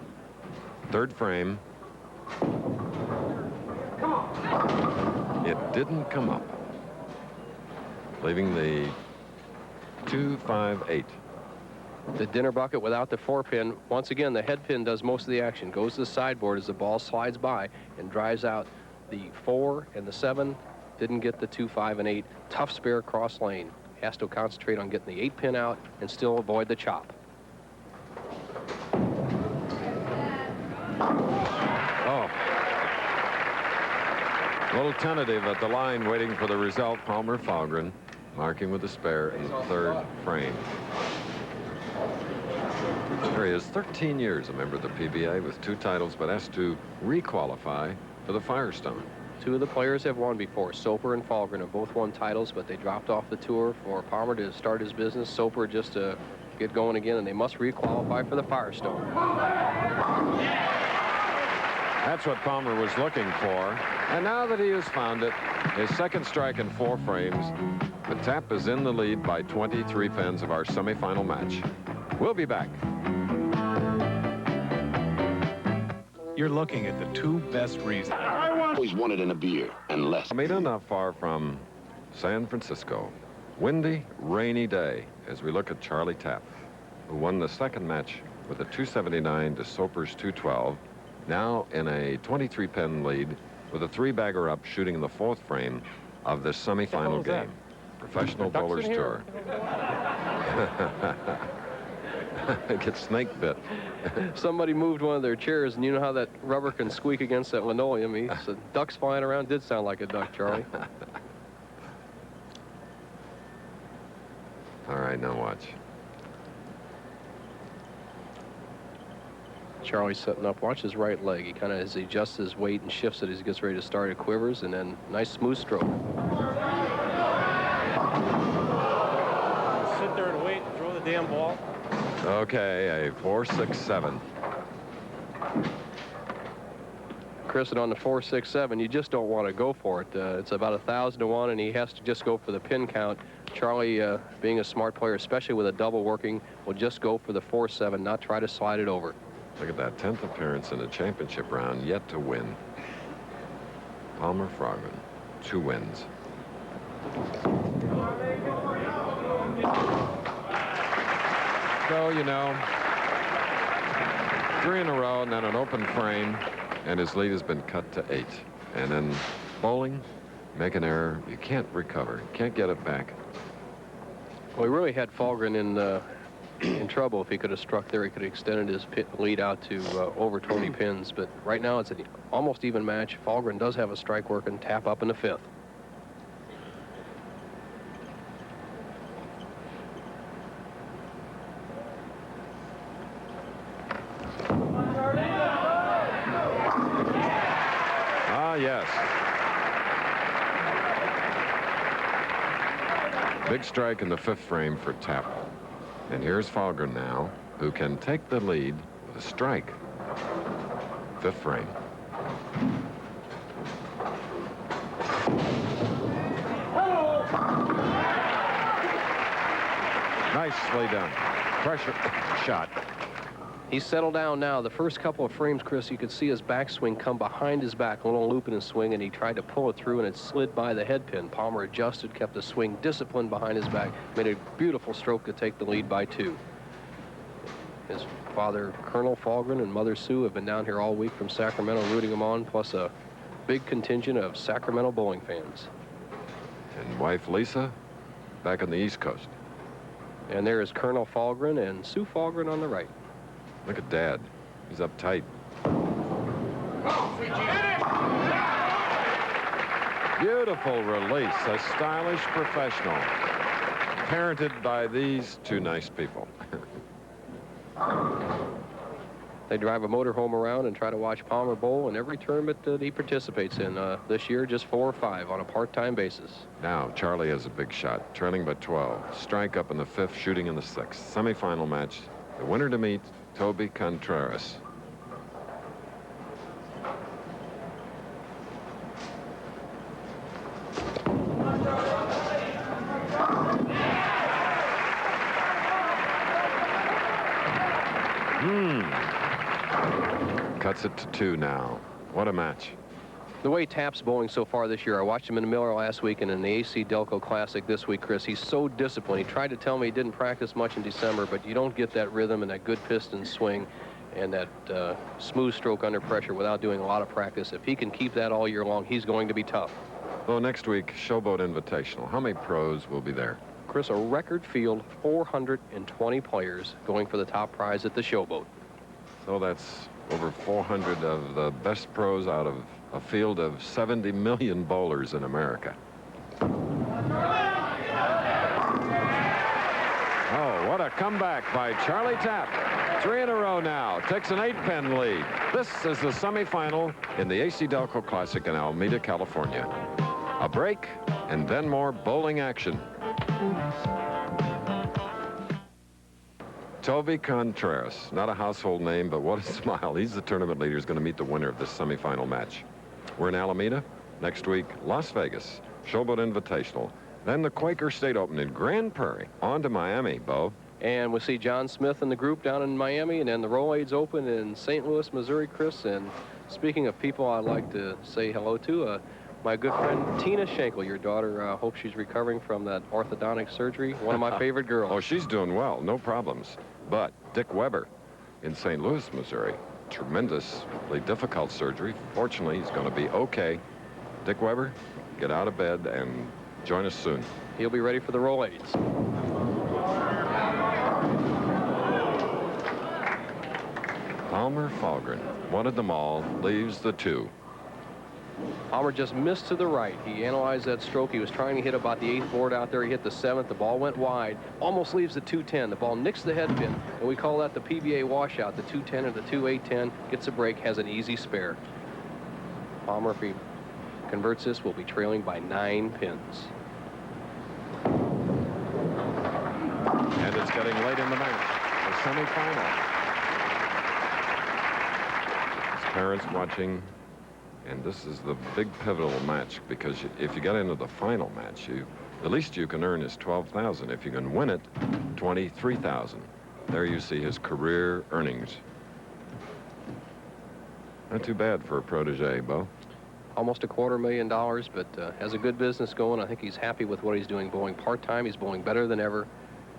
Speaker 1: Third frame. It didn't come up, leaving the 2-5-8.
Speaker 2: The dinner bucket without the 4-pin. Once again, the head pin does most of the action. Goes to the sideboard as the ball slides by and drives out the 4 and the 7. Didn't get the 2, 5, and 8. Tough spare cross lane. Has to concentrate on getting the 8-pin out and still avoid the chop.
Speaker 1: Oh. A little tentative at the line, waiting for the result. Palmer Falgren marking with a spare in the 3rd frame. There he is, 13 years a member of the PBA with 2 titles, but has to re-qualify for the Firestone.
Speaker 2: 2 of the players have won before. Soper and Falgren have both won titles, but they dropped off the tour for Palmer to start his business. Soper just to get going again, and they must re-qualify for the Firestone.
Speaker 1: That's what Palmer was looking for. And now that he has found it, his 2nd strike in 4 frames, the Tapp is in the lead by 23 pins of our semifinal match. We'll be back.
Speaker 15: You're looking at the 2 best reasons.
Speaker 6: I always wanted in a beer, and less.
Speaker 1: Alameda, not far from San Francisco. Windy, rainy day as we look at Charlie Tapp, who won the 2nd match with a 279 to Soper's 212. Now in a 23-pin lead with a 3-bagger up, shooting in the 4th frame. of this semifinal game. Professional Bowlers Tour. It gets snake bit.
Speaker 2: Somebody moved one of their chairs, and you know how that rubber can squeak against that linoleum. He said ducks flying around. Did sound like a duck, Charlie.
Speaker 1: All right, now watch.
Speaker 2: Charlie's setting up. Watch his right leg. He kind of, as he adjusts his weight and shifts it as he gets ready to start, it quivers, and then nice smooth stroke.
Speaker 7: Sit there and wait and throw the damn ball.
Speaker 1: Okay, a 4-6-7.
Speaker 2: Chris, and on the 4-6-7, you just don't want to go for it. It's about 1,000 to 1, and he has to just go for the pin count. Charlie, being a smart player, especially with a double working, will just go for the 4-7, not try to slide it over.
Speaker 1: Look at that 10th appearance in a championship round, yet to win. Palmer Falgren, 2 wins. So, you know, 3 in a row and then an open frame, and his lead has been cut to 8. And then bowling, make an error, you can't recover, can't get it back.
Speaker 2: Well, he really had Falgren in trouble. If he could have struck there, he could have extended his lead out to over 20 pins. But right now, it's an almost even match. Falgren does have a strike working. Tapp up in the 5th.
Speaker 1: Ah, yes. Big strike in the 5th frame for Tapp. And here's Falgren now, who can take the lead with a strike. 5th frame. Nicely done. Pressure shot.
Speaker 2: He's settled down now. The first couple of frames, Chris, you could see his backswing come behind his back, a little loop in his swing, and he tried to pull it through, and it slid by the head pin. Palmer adjusted, kept the swing disciplined behind his back, made a beautiful stroke to take the lead by 2. His father, Colonel Falgren, and Mother Sue have been down here all week from Sacramento rooting him on, plus a big contingent of Sacramento bowling fans.
Speaker 1: And wife Lisa back on the East Coast.
Speaker 2: And there is Colonel Falgren and Sue Falgren on the right.
Speaker 1: Look at Dad. He's uptight. Beautiful release. A stylish professional. Parented by these 2 nice people.
Speaker 2: They drive a motorhome around and try to watch Palmer bowl in every tournament that he participates in. This year, just 4 or 5 on a part-time basis.
Speaker 1: Now, Charlie has a big shot, trailing by 12. Strike up in the 5th, shooting in the 6th. Semifinal match. The winner to meet, Toby Contreras. Cuts it to 2 now. What a match.
Speaker 2: The way Tapp's bowling so far this year, I watched him in Miller last week and in the AC-Delco Classic this week, Chris. He's so disciplined. He tried to tell me he didn't practice much in December, but you don't get that rhythm and that good piston swing and that smooth stroke under pressure without doing a lot of practice. If he can keep that all year long, he's going to be tough.
Speaker 1: Well, next week, Showboat Invitational. How many pros will be there?
Speaker 2: Chris, a record field, 420 players going for the top prize at the Showboat.
Speaker 1: So that's over 400 of the best pros out of a field of 70 million bowlers in America. Oh, what a comeback by Charlie Tapp. 3 in a row now. Takes an 8-pin lead. This is the semifinal in the AC-Delco Classic in Alameda, California. A break and then more bowling action. Toby Contreras, not a household name, but what a smile. He's the tournament leader who's going to meet the winner of this semifinal match. We're in Alameda. Next week, Las Vegas, Showboat Invitational. Then the Quaker State Open in Grand Prairie. On to Miami, Bo.
Speaker 2: And we'll see John Smith and the group down in Miami, and then the Rolades Open in St. Louis, Missouri, Chris. And speaking of people I'd like to say hello to, my good friend Tina Schenkel, your daughter, hope she's recovering from that orthodontic surgery. One of my favorite girls.
Speaker 1: Oh, she's doing well, no problems. But Dick Weber in St. Louis, Missouri, tremendously difficult surgery. Fortunately, he's going to be okay. Dick Weber, get out of bed and join us soon.
Speaker 2: He'll be ready for the Rolades.
Speaker 1: Palmer Falgren wanted them all, leaves the 2.
Speaker 2: Palmer just missed to the right. He analyzed that stroke. He was trying to hit about the 8th board out there. He hit the 7th. The ball went wide. Almost leaves the 210. The ball nicks the head pin, and we call that the PBA washout. The 210 or the 2810 gets a break, has an easy spare. Palmer, if he converts this, will be trailing by 9 pins.
Speaker 1: And it's getting late in the match, the semifinal. His parents watching. And this is the big pivotal match, because if you get into the final match, the least you can earn is $12,000. If you can win it, $23,000. There you see his career earnings. Not too bad for a protege, Bo.
Speaker 2: Almost $250,000, but has a good business going. I think he's happy with what he's doing. Bowling part-time, he's bowling better than ever.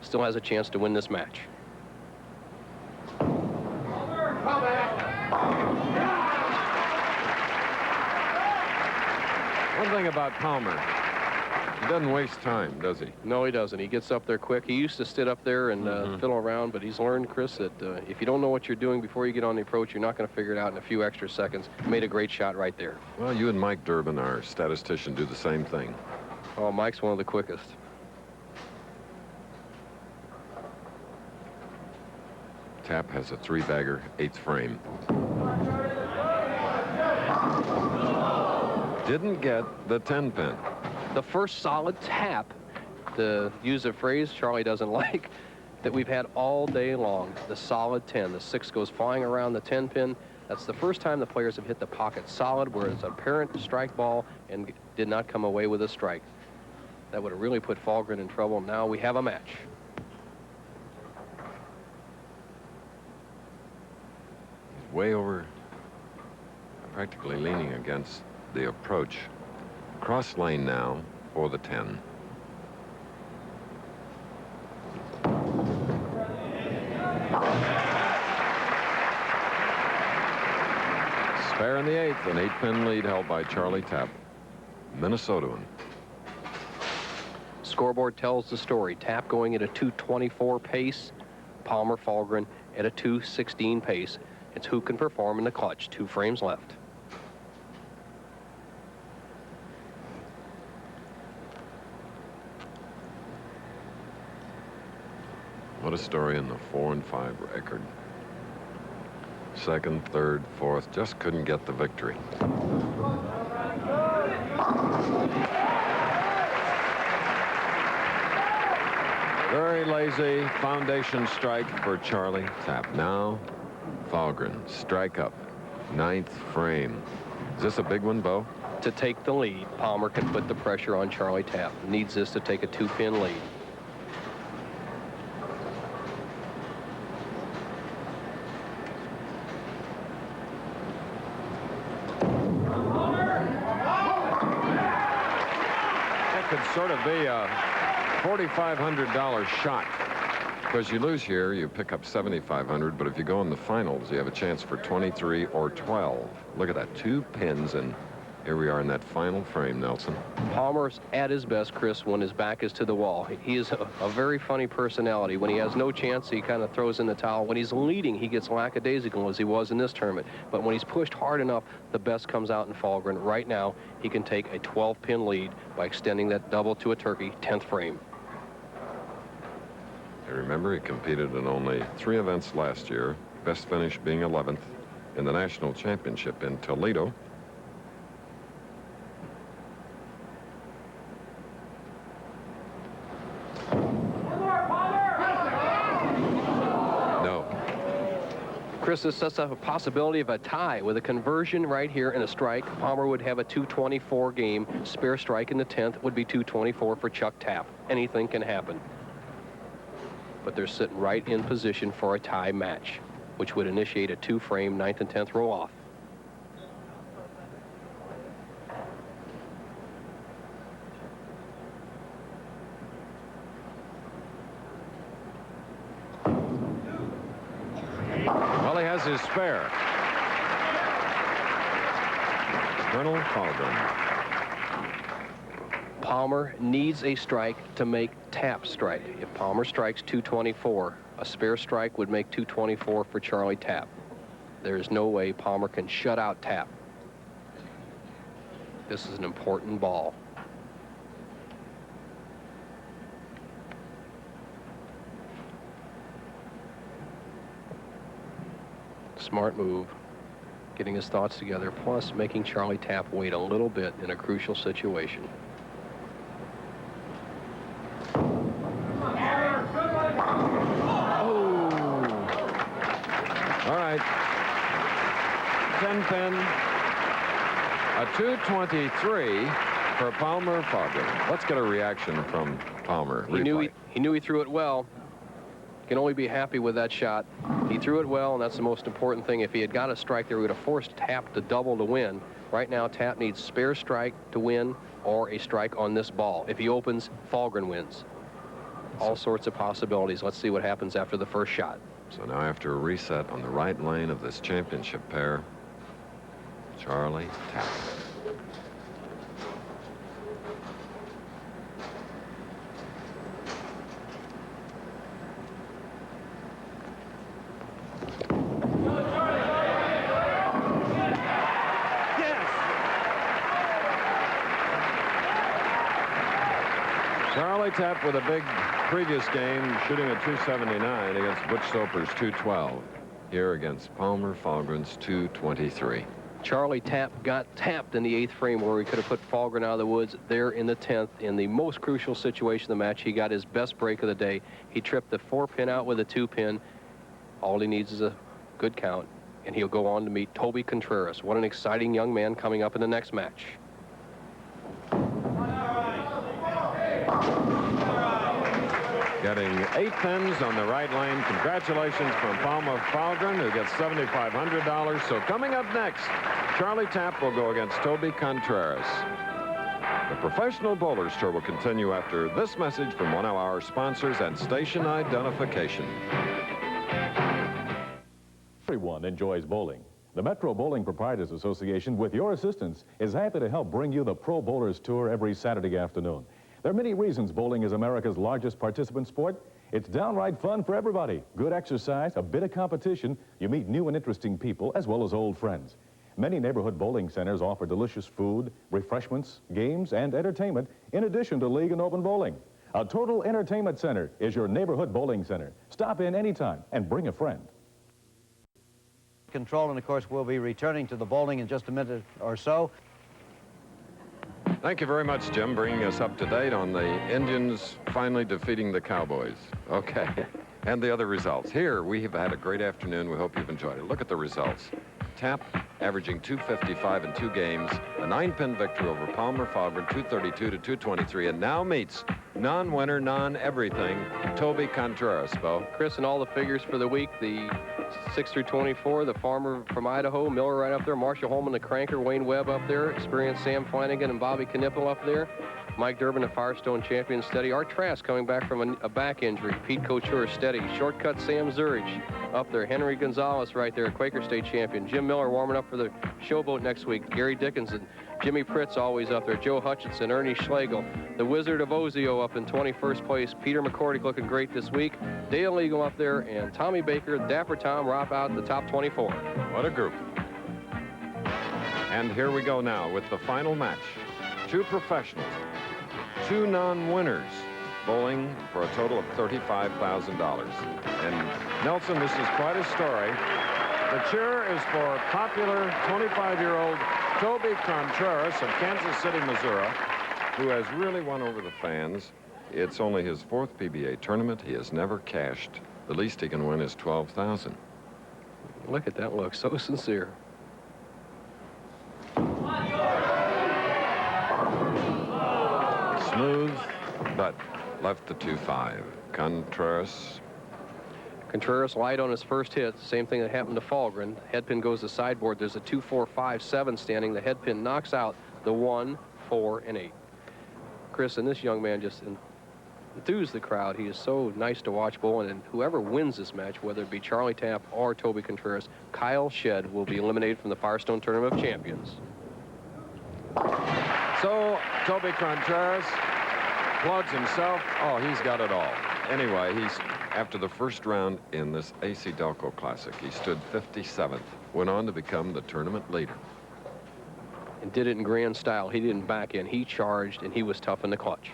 Speaker 2: Still has a chance to win this match.
Speaker 1: One thing about Palmer, he doesn't waste time, does he?
Speaker 2: No, he doesn't. He gets up there quick. He used to sit up there and fiddle around, but he's learned, Chris, that if you don't know what you're doing before you get on the approach, you're not going to figure it out in a few extra seconds. Made a great shot right there.
Speaker 1: Well, you and Mike Durbin, our statistician, do the same thing.
Speaker 2: Oh, Mike's one of the quickest.
Speaker 1: Tapp has a 3-bagger, 8th frame. Didn't get the 10-pin.
Speaker 2: The first solid tap, to use a phrase Charlie doesn't like, that we've had all day long. The solid 10. The 6 goes flying around the 10-pin. That's the first time the players have hit the pocket solid, where it's an apparent strike ball and did not come away with a strike. That would have really put Falgren in trouble. Now we have a match.
Speaker 1: He's way over, practically leaning against the approach. Cross lane now for the 10. Spare in the 8th, an 8-pin lead held by Charlie Tapp, Minnesotan.
Speaker 2: Scoreboard tells the story. Tapp going at a 224 pace, Palmer Falgren at a 216 pace. It's who can perform in the clutch. 2 frames left.
Speaker 1: What a story in the 4 and 5 record. 2nd, 3rd, 4th, just couldn't get the victory. Very lazy foundation strike for Charlie Tapp. Now, Falgren, strike up, 9th frame. Is this a big one, Bo?
Speaker 2: To take the lead, Palmer can put the pressure on Charlie Tapp. Needs this to take a 2-pin lead.
Speaker 1: Could sort of be a $4,500 shot, because you lose here, you pick up $7,500, but if you go in the finals, you have a chance for 23 or 12. Look at that, 2 pins, and here we are in that final frame, Nelson.
Speaker 2: Palmer's at his best, Chris, when his back is to the wall. He is a very funny personality. When he has no chance, he kind of throws in the towel. When he's leading, he gets lackadaisical, as he was in this tournament. But when he's pushed hard enough, the best comes out in Falgren. Right now, he can take a 12-pin lead by extending that double to a turkey, 10th frame.
Speaker 1: You remember, he competed in only 3 events last year, best finish being 11th in the national championship in Toledo.
Speaker 2: Chris, this sets up a possibility of a tie with a conversion right here and a strike. Palmer would have a 224 game. Spare strike in the 10th would be 224 for Chuck Tapp. Anything can happen. But they're sitting right in position for a tie match, which would initiate a 2-frame 9th and 10th roll-off.
Speaker 1: Well, he has his spare. Colonel Falgren.
Speaker 2: Palmer needs a strike to make Tapp strike. If Palmer strikes 224, a spare strike would make 224 for Charlie Tapp. There's no way Palmer can shut out Tapp. This is an important ball. Smart move, getting his thoughts together, plus making Charlie Tapp wait a little bit in a crucial situation.
Speaker 1: All right. 10 pin. A 223 for Palmer Falgren. Let's get a reaction from Palmer.
Speaker 2: He knew he threw it well. Can only be happy with that shot. He threw it well, and that's the most important thing. If he had got a strike there, we would have forced Tapp to double to win. Right now, Tapp needs spare strike to win or a strike on this ball. If he opens, Falgren wins. All sorts of possibilities. Let's see what happens after the first shot.
Speaker 1: So now after a reset on the right lane of this championship pair, Charlie Tapp. Charlie Tapp with a big previous game, shooting a 279 against Butch Soper's 212. Here against Palmer Falgren's 223.
Speaker 2: Charlie Tapp got tapped in the 8th frame where he could have put Falgren out of the woods. There in the 10th, in the most crucial situation of the match, he got his best break of the day. He tripped the 4-pin out with a 2-pin. All he needs is a good count, and he'll go on to meet Toby Contreras. What an exciting young man coming up in the next match.
Speaker 1: Getting 8 pins on the right lane. Congratulations from Palmer Falgren, who gets $7,500. So coming up next, Charlie Tapp will go against Toby Contreras. The Professional Bowlers Tour will continue after this message from one of our sponsors and station identification.
Speaker 5: Everyone enjoys bowling. The Metro Bowling Proprietors Association, with your assistance, is happy to help bring you the Pro Bowlers Tour every Saturday afternoon. There are many reasons bowling is America's largest participant sport. It's downright fun for everybody. Good exercise, a bit of competition. You meet new and interesting people as well as old friends. Many neighborhood bowling centers offer delicious food, refreshments, games, and entertainment in addition to league and open bowling. A total entertainment center is your neighborhood bowling center. Stop in anytime and bring a friend.
Speaker 16: Control, and of course we'll be returning to the bowling in just a minute or so.
Speaker 1: Thank you very much, Jim, bringing us up to date on the Indians finally defeating the Cowboys. Okay, and the other results. Here, we have had a great afternoon. We hope you've enjoyed it. Look at the results. Tapp averaging 255 in 2 games, a 9-pin victory over Palmer Falgren, 232 to 223, and now meets non-winner, non-everything, Toby Contreras, Bo.
Speaker 2: Chris, and all the figures for the week, the 6 through 24, the farmer from Idaho, Miller right up there, Marshall Holman, the cranker, Wayne Webb up there, experienced Sam Flanagan and Bobby Knippel up there, Mike Durbin, the Firestone champion, steady. Art Trask coming back from a back injury. Pete Couture, steady. Shortcut Sam Zurich up there. Henry Gonzalez right there, Quaker State champion. Jim Miller warming up for the Showboat next week. Gary Dickinson, Jimmy Pritz always up there. Joe Hutchinson, Ernie Schlegel, the Wizard of Ozio up in 21st place. Peter McCordick looking great this week. Dale Eagle up there, and Tommy Baker, Dapper Tom, Rop out in the top 24.
Speaker 1: What a group. And here we go now with the final match. 2 professionals, 2 non-winners, bowling for a total of $35,000. And Nelson, this is quite a story. The cheer is for popular 25-year-old Toby Contreras of Kansas City, Missouri, who has really won over the fans. It's only his 4th PBA tournament. He has never cashed. The least he can win is $12,000.
Speaker 2: Look at that look, so sincere.
Speaker 1: Smooth, but left the 2-5.
Speaker 2: Contreras light on his first hit. Same thing that happened to Falgren. Headpin goes to sideboard. There's a 2, 4, 5, 7 standing. The headpin knocks out the 1, 4, and 8. Chris, and this young man just enthused the crowd. He is so nice to watch bowling, and whoever wins this match, whether it be Charlie Tapp or Toby Contreras, Kyle Shedd will be eliminated from the Firestone Tournament of Champions.
Speaker 1: So Toby Contreras plugs himself. Oh, he's got it all. Anyway, after the first round in this AC-Delco Classic, he stood 57th, went on to become the tournament leader.
Speaker 2: And did it in grand style. He didn't back in. He charged, and he was tough in the clutch.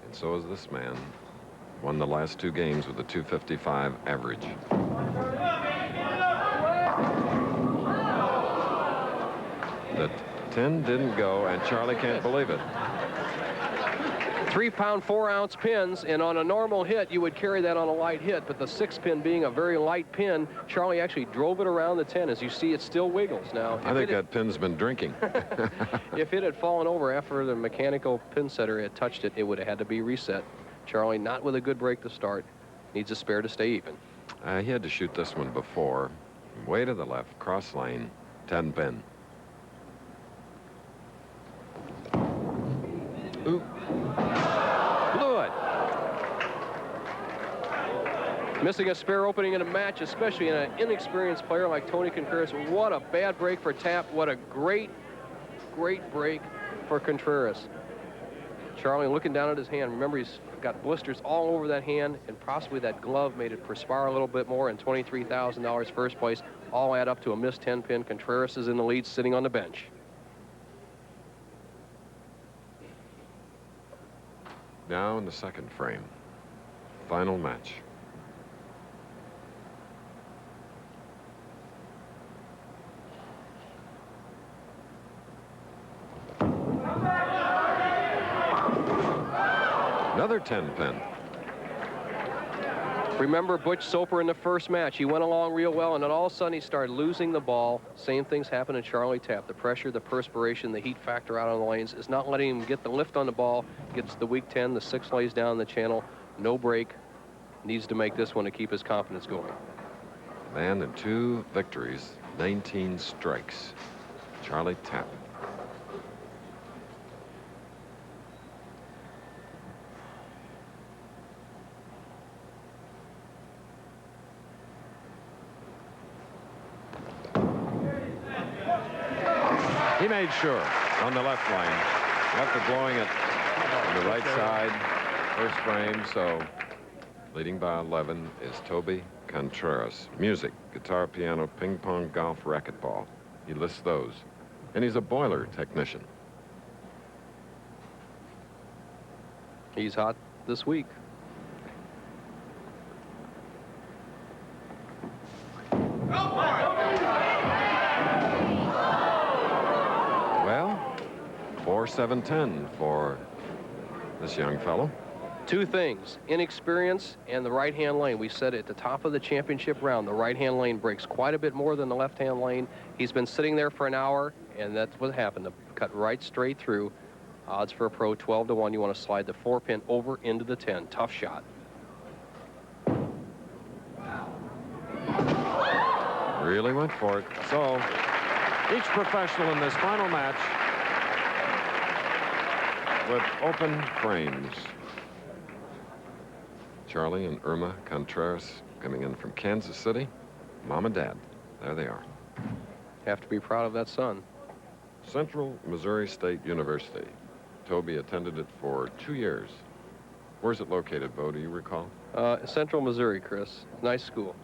Speaker 1: And so is this man. Won the last 2 games with a 255 average. The 10 didn't go, and Charlie can't believe it.
Speaker 2: 3-pound, 4-ounce pins, and on a normal hit, you would carry that on a light hit, but the 6-pin being a very light pin, Charlie actually drove it around the 10. As you see, it still wiggles. Now,
Speaker 1: I think that pin's been drinking.
Speaker 2: If it had fallen over after the mechanical pin setter had touched it, it would have had to be reset. Charlie, not with a good break to start, needs a spare to stay even.
Speaker 1: He had to shoot this one before. Way to the left, cross lane, 10-pin. Ooh. Blew it.
Speaker 2: Missing a spare opening in a match, especially in an inexperienced player like Toby Contreras. What a bad break for Tapp. What a great break for Contreras. Charlie looking down at his hand. Remember, he's got blisters all over that hand, and possibly that glove made it perspire a little bit more, and $23,000 first place all add up to a missed 10-pin. Contreras is in the lead, sitting on the bench.
Speaker 1: Now in the second frame, final match. Another 10-pin.
Speaker 2: Remember Butch Soper in the first match. He went along real well, and then all of a sudden he started losing the ball. Same things happened to Charlie Tapp. The pressure, the perspiration, the heat factor out on the lanes is not letting him get the lift on the ball. Gets the weak 10, the 6 lays down the channel. No break. Needs to make this one to keep his confidence going.
Speaker 1: Man in 2 victories, 19 strikes. Charlie Tapp. He made sure on the left lane. After blowing it on the right side, first frame, so leading by 11 is Toby Contreras. Music, guitar, piano, ping pong, golf, racquetball. He lists those. And he's a boiler technician.
Speaker 2: He's hot this week.
Speaker 1: Well, 4-7-10 for this young fellow.
Speaker 2: 2 things, inexperience and the right-hand lane. We said at the top of the championship round, the right-hand lane breaks quite a bit more than the left-hand lane. He's been sitting there for an hour, and that's what happened. To cut right straight through. Odds for a pro, 12-1. You want to slide the 4-pin over into the 10. Tough shot.
Speaker 1: Really went for it. So each professional in this final match with open frames. Charlie and Irma Contreras coming in from Kansas City. Mom and Dad, there they are.
Speaker 2: Have to be proud of that son.
Speaker 1: Central Missouri State University. Toby attended it for 2 years. Where's it located, Bo? Do you recall?
Speaker 2: Central Missouri, Chris. Nice school.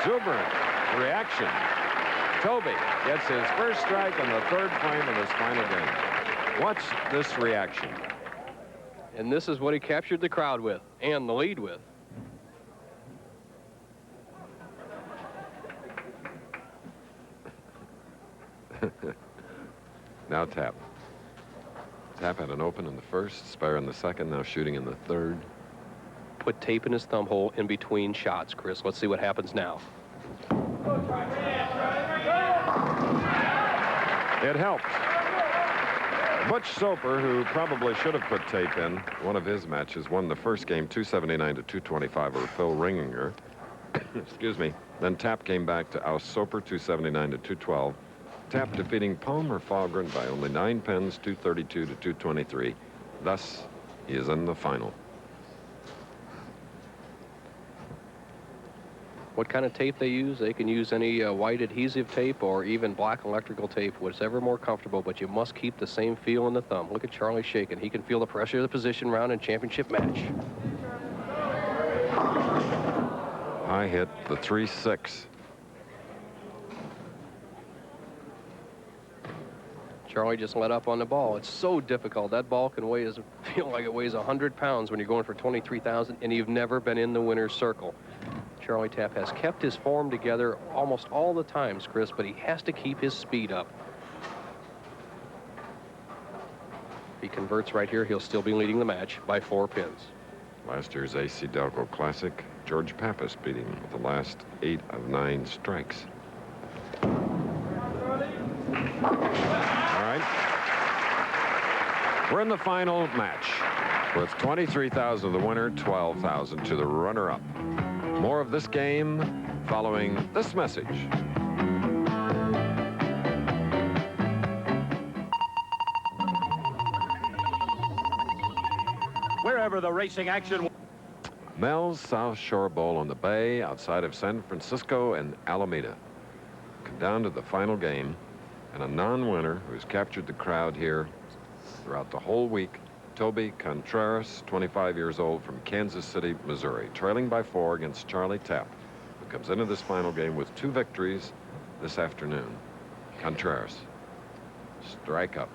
Speaker 1: Exuberant reaction. Toby gets his first strike in the 3rd frame of his final game. Watch this reaction.
Speaker 2: And this is what he captured the crowd with, and the lead with.
Speaker 1: Now Tapp. Tapp had an open in the 1st, spare in the 2nd, now shooting in the 3rd.
Speaker 2: Put tape in his thumb hole in between shots, Chris. Let's see what happens now.
Speaker 1: It helped. Butch Soper, who probably should have put tape in one of his matches, won the first game 279-225 over Phil Ringener. Excuse me. Then Tapp came back to oust Soper 279-212. Tapp defeating Palmer Falgren by only 9 pins, 232-223. Thus, he is in the final.
Speaker 2: what kind of tape they use. They can use any white adhesive tape or even black electrical tape, whatever more comfortable, but you must keep the same feel in the thumb. Look at Charlie shaking. He can feel the pressure of the position round and championship match.
Speaker 1: I hit the 3-6.
Speaker 2: Charlie just let up on the ball. It's so difficult. That ball can feel like it weighs 100 pounds when you're going for 23,000 and you've never been in the winner's circle. Charlie Tapp has kept his form together almost all the times, Chris, but he has to keep his speed up. If he converts right here, he'll still be leading the match by 4 pins.
Speaker 1: Last year's AC-Delco Classic, George Pappas beat him with the last 8 of 9 strikes. All right. We're in the final match with 23,000 to the winner, 12,000 to the runner-up. More of this game following this message.
Speaker 17: Wherever the racing action.
Speaker 1: Mel's South Shore Bowl on the bay outside of San Francisco and Alameda. Come down to the final game, and a non-winner who's captured the crowd here throughout the whole week, Toby Contreras, 25 years old, from Kansas City, Missouri, trailing by 4 against Charlie Tapp, who comes into this final game with 2 victories this afternoon. Contreras, strike up,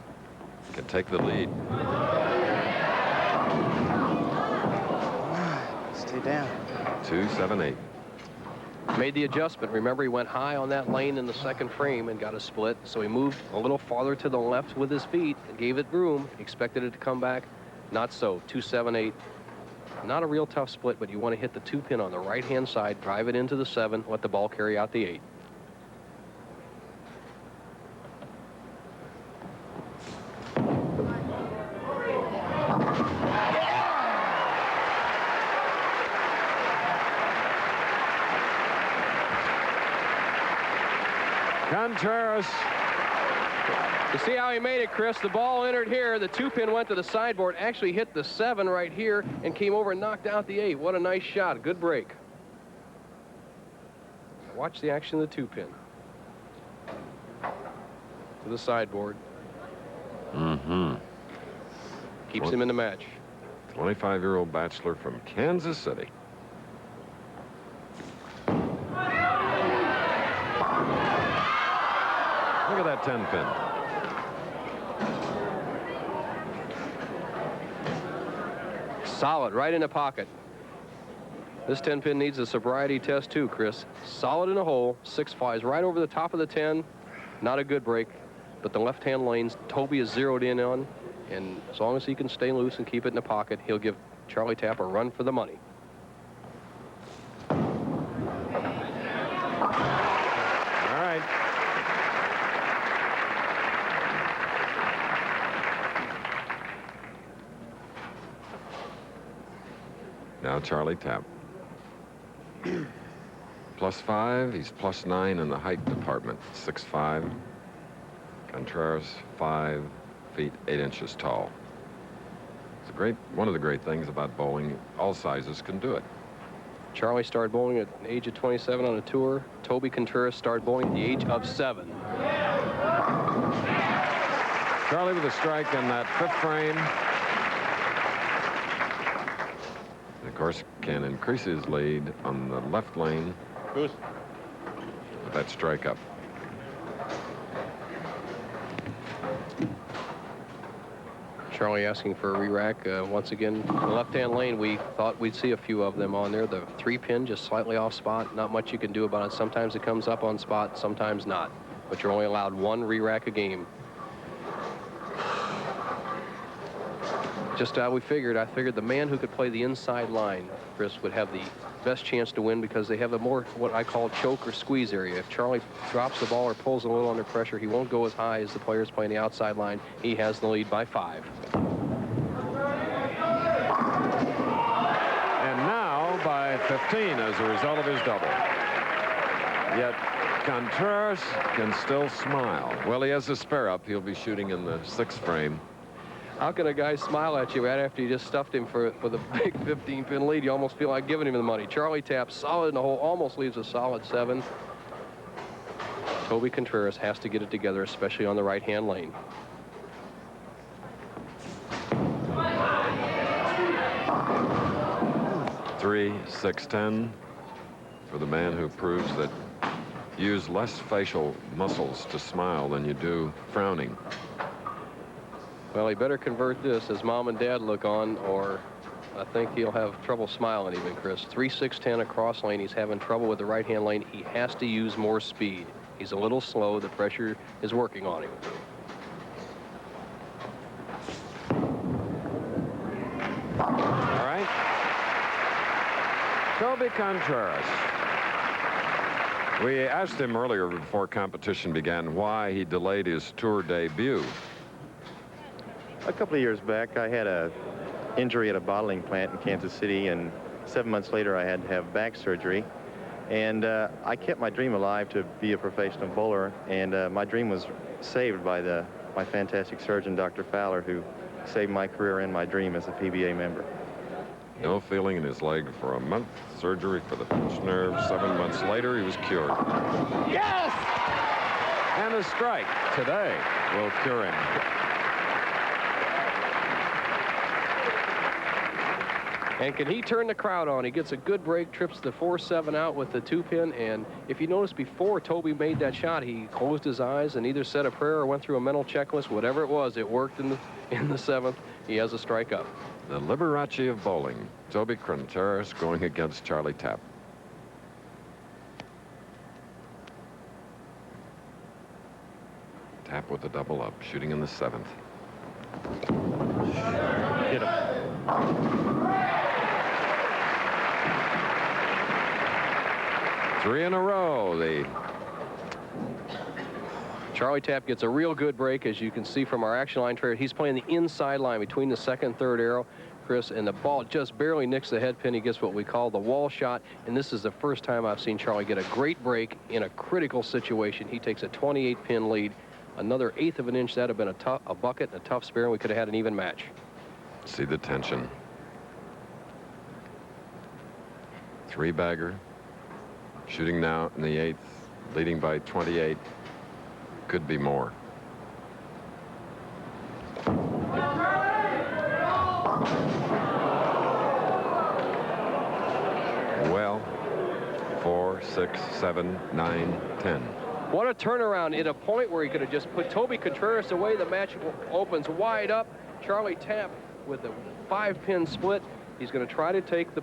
Speaker 1: can take the lead.
Speaker 18: Stay down.
Speaker 1: 2-7-8.
Speaker 2: Made the adjustment. Remember, he went high on that lane in the second frame and got a split, so he moved a little farther to the left with his feet and gave it room. Expected it to come back. Not so. 2-7-8. Not a real tough split, but you want to hit the 2-pin on the right-hand side, drive it into the 7, let the ball carry out the 8.
Speaker 1: Contreras.
Speaker 2: You see how he made it, Chris? The ball entered here. The 2-pin went to the sideboard, actually hit the 7 right here, and came over and knocked out the 8. What a nice shot. Good break. Watch the action of the 2-pin. To the sideboard.
Speaker 1: Mm-hmm.
Speaker 2: Keeps him in the match.
Speaker 1: 25-year-old bachelor from Kansas City. Look at that 10-pin.
Speaker 2: Solid, right in the pocket. This 10-pin needs a sobriety test too, Chris. Solid in the hole, 6 flies right over the top of the 10. Not a good break, but the left-hand lanes Toby is zeroed in on, and as long as he can stay loose and keep it in the pocket, he'll give Charlie Tapp a run for the money.
Speaker 1: All right. Now Charlie Tapp. +5, he's +9 in the height department, 6'5". Contreras, 5 feet 8 inches tall. It's one of the great things about bowling. All sizes can do it.
Speaker 2: Charlie started bowling at the age of 27 on a tour. Toby Contreras started bowling at the age of 7.
Speaker 1: Charlie with a strike in that 5th frame. And of course, can increase his lead on the left lane with that strike up.
Speaker 2: Charlie asking for a re-rack. Once again, the left-hand lane, we thought we'd see a few of them on there. The 3-pin just slightly off spot. Not much you can do about it. Sometimes it comes up on spot, sometimes not. But you're only allowed 1 re-rack a game. Just how I figured the man who could play the inside line, Chris, would have the best chance to win because they have a more what I call choke or squeeze area. If Charlie drops the ball or pulls a little under pressure, he won't go as high as the players playing the outside line. He has the lead by 5.
Speaker 1: And now by 15 as a result of his double. Yet Contreras can still smile. Well, he has a spare up. He'll be shooting in the 6th frame.
Speaker 2: How can a guy smile at you right after you just stuffed him with a big 15-pin lead? You almost feel like giving him the money. Charlie Tapp, solid in the hole, almost leaves a solid 7. Toby Contreras has to get it together, especially on the right-hand lane.
Speaker 1: Three, 6-10 for the man who proves that you use less facial muscles to smile than you do frowning.
Speaker 2: Well, he better convert this as Mom and Dad look on, or I think he'll have trouble smiling even, Chris. 3, 6-10 across lane. He's having trouble with the right-hand lane. He has to use more speed. He's a little slow. The pressure is working on him.
Speaker 1: All right. Toby Contreras. We asked him earlier before competition began why he delayed his tour debut.
Speaker 18: A couple of years back, I had a injury at a bottling plant in Kansas City, and 7 months later, I had to have back surgery. And I kept my dream alive to be a professional bowler, and my dream was saved by my fantastic surgeon, Dr. Fowler, who saved my career and my dream as a PBA member.
Speaker 1: No feeling in his leg for a month. Surgery for the pinched nerve. 7 months later, he was cured.
Speaker 9: Yes!
Speaker 1: And a strike today will cure him.
Speaker 2: And can he turn the crowd on? He gets a good break, trips the 4-7 out with the 2-pin. And if you notice, before Toby made that shot, he closed his eyes and either said a prayer or went through a mental checklist. Whatever it was, it worked in the 7th. He has a strike up.
Speaker 1: The Liberace of bowling, Toby Contreras going against Charlie Tapp. Tapp with a double up, shooting in the 7th. Hit him. Three in a row.
Speaker 2: Charlie Tapp gets a real good break, as you can see from our action line trade. He's playing the inside line between the 2nd and 3rd arrow, Chris, and the ball just barely nicks the head pin. He gets what we call the wall shot, and this is the first time I've seen Charlie get a great break in a critical situation. He takes a 28-pin lead. Another 1/8 of an inch, that would have been a bucket and a tough spare, and we could have had an even match.
Speaker 1: See the tension. 3-bagger. Shooting now in the 8th, leading by 28. Could be more. Well, 4, 6, 7, 9, 10.
Speaker 2: What a turnaround at a point where he could have just put Toby Contreras away. The match opens wide up. Charlie Tapp with a 5-pin split. He's going to try to take the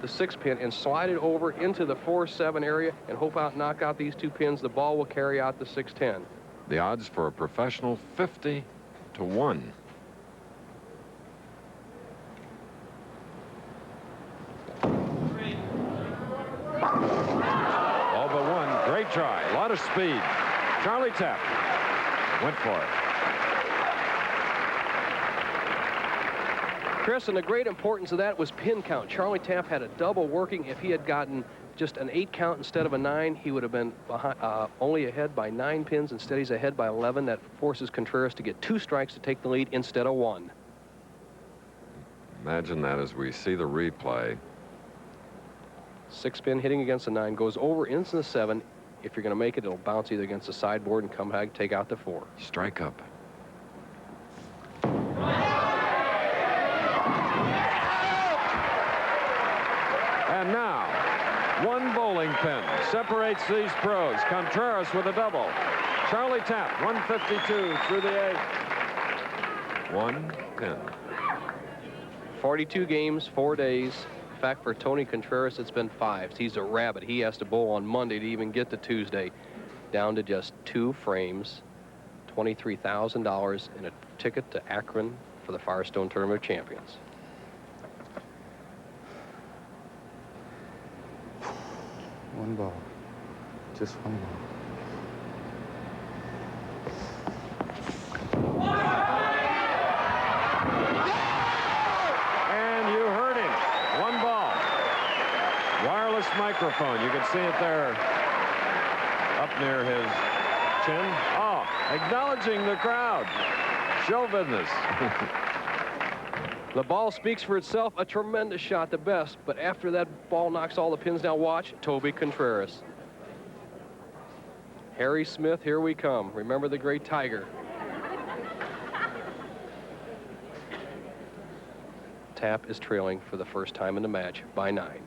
Speaker 2: 6-pin and slide it over into the 4-7 area and knock out these 2 pins. The ball will carry out the 6-10.
Speaker 1: The odds for a professional, 50 to 1. All but one. Great try. A lot of speed. Charlie Tapp went for it.
Speaker 2: Chris, and the great importance of that was pin count. Charlie Tapp had a double working. If he had gotten just an 8 count instead of a 9, he would have been behind, only ahead by 9 pins. Instead, he's ahead by 11. That forces Contreras to get 2 strikes to take the lead instead of 1.
Speaker 1: Imagine that as we see the replay.
Speaker 2: 6-pin hitting against the 9 goes over into the 7. If you're going to make it, it'll bounce either against the sideboard and come back, take out the 4.
Speaker 1: Strike up. And now, 1 bowling pin separates these pros. Contreras with a double. Charlie Tapp, 152 through the 8th. 1 pin.
Speaker 2: 42 games, 4 days. In fact, for Tony Contreras, it's been 5. He's a rabbit. He has to bowl on Monday to even get to Tuesday. Down to just 2 frames, $23,000, and a ticket to Akron for the Firestone Tournament of Champions.
Speaker 19: One ball. Just 1 ball.
Speaker 1: And you heard him. 1 ball. Wireless microphone. You can see it there up near his chin. Oh, acknowledging the crowd. Show business.
Speaker 2: The ball speaks for itself. A tremendous shot, the best. But after that ball knocks all the pins down, watch Toby Contreras. Harry Smith, here we come. Remember the great Tiger. Tapp is trailing for the first time in the match by 9.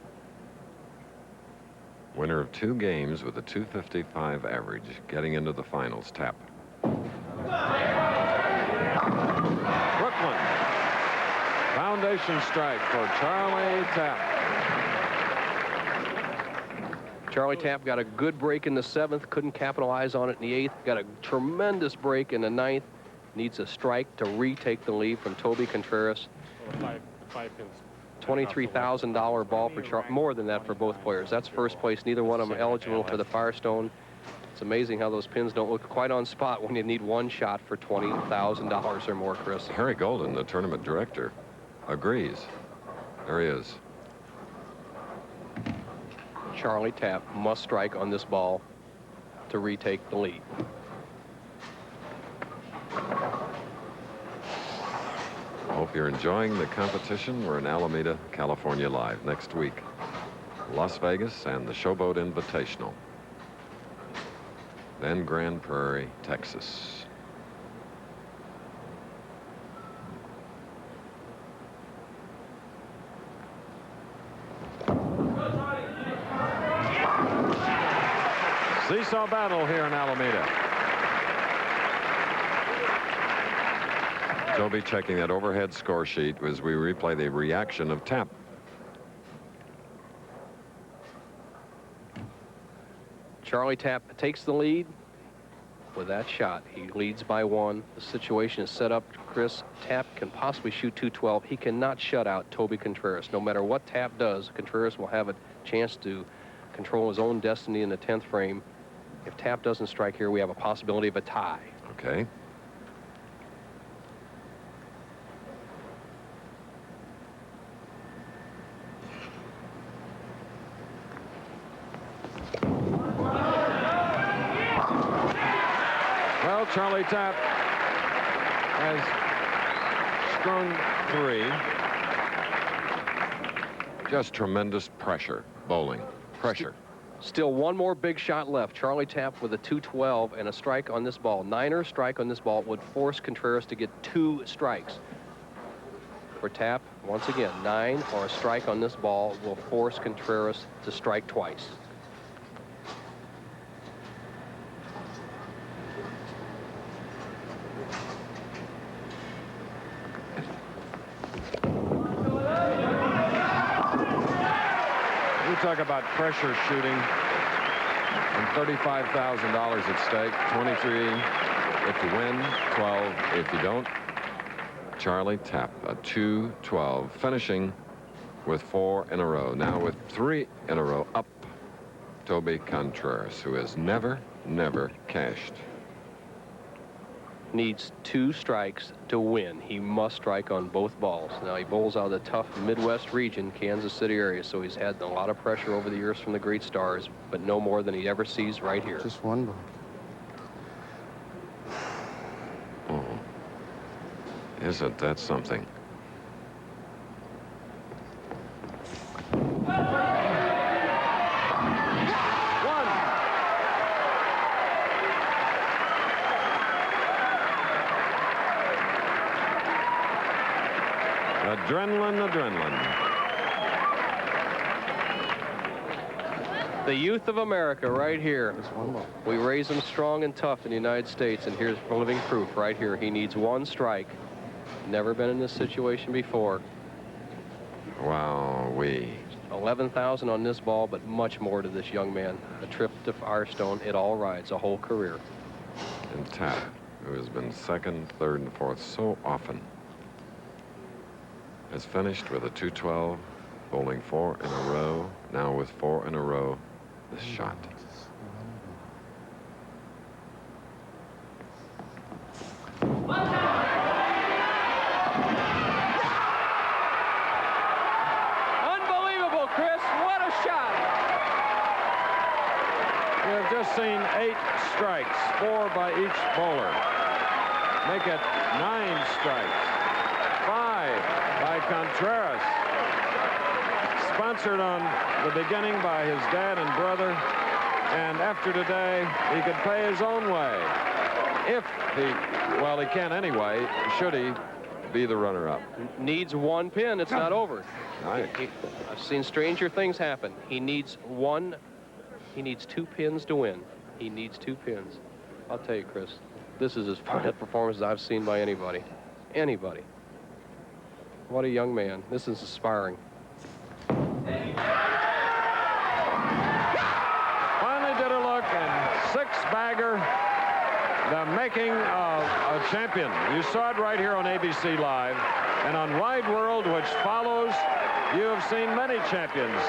Speaker 1: Winner of 2 games with a .255 average, getting into the finals. Tapp. Brooklyn. Foundation strike for Charlie Tapp.
Speaker 2: Charlie Tapp got a good break in the 7th, couldn't capitalize on it in the 8th, got a tremendous break in the 9th, needs a strike to retake the lead from Toby Contreras.
Speaker 7: Five pins.
Speaker 2: $23,000 ball for Charlie, more than that for both players. That's first place, neither one of them eligible for the Firestone. It's amazing how those pins don't look quite on spot when you need one shot for $20,000 or more, Chris.
Speaker 1: Harry Golden, the tournament director, agrees. There he is.
Speaker 2: Charlie Tapp must strike on this ball to retake the lead.
Speaker 1: Hope you're enjoying the competition. We're in Alameda, California live next week. Las Vegas and the Showboat Invitational. Then Grand Prairie, Texas. Seesaw battle here in Alameda. Toby checking that overhead score sheet as we replay the reaction of Tapp.
Speaker 2: Charlie Tapp takes the lead with that shot. He leads by 1. The situation is set up. Chris, Tapp can possibly shoot .212. He cannot shut out Toby Contreras. No matter what Tapp does, Contreras will have a chance to control his own destiny in the 10th frame. If Tapp doesn't strike here, we have a possibility of a tie.
Speaker 1: Okay. Well, Charlie Tapp has strung 3. Just tremendous pressure, bowling. Pressure.
Speaker 2: Still one more big shot left. Charlie Tapp with a .212 and a strike on this ball. 9er strike on this ball would force Contreras to get 2 strikes. For Tapp, once again, 9 or a strike on this ball will force Contreras to strike twice.
Speaker 1: Talk about pressure shooting and $35,000 at stake. 23 if you win, 12 if you don't. Charlie Tapp, a .212, finishing with 4 in a row. Now with 3 in a row up, Toby Contreras, who has never cashed.
Speaker 2: Needs 2 strikes to win. He must strike on both balls. Now he bowls out of the tough Midwest region, Kansas City area, so he's had a lot of pressure over the years from the great stars, but no more than he ever sees right here.
Speaker 19: Just one ball.
Speaker 1: Oh, isn't that something? Adrenaline.
Speaker 2: The youth of America right here. We raise them strong and tough in the United States, and here's living proof right here. He needs 1 strike. Never been in this situation before.
Speaker 1: Wow,
Speaker 2: 11,000 on this ball, but much more to this young man. A trip to Firestone, it all rides, a whole career.
Speaker 1: And Tapp, who has been 2nd, 3rd, and 4th so often, has finished with a .212, bowling 4 in a row. Now with 4 in a row, this shot.
Speaker 2: Unbelievable, Chris. What a shot.
Speaker 1: We have just seen 8 strikes, 4 by each bowler. make it 9 strikes. 5 by Contreras. Sponsored on the beginning by his dad and brother. And after today, he could pay his own way. If he, well, he can anyway, should he be the runner-up.
Speaker 2: Needs 1 pin. It's not over.
Speaker 1: Right.
Speaker 2: I've seen stranger things happen. He needs 2 pins to win. He needs 2 pins. I'll tell you, Chris, this is as fine a performance as I've seen by anybody. Anybody. What a young man. This is inspiring.
Speaker 1: Finally did a look, and 6-bagger, the making of a champion. You saw it right here on ABC Live, and on Wide World, which follows, you have seen many champions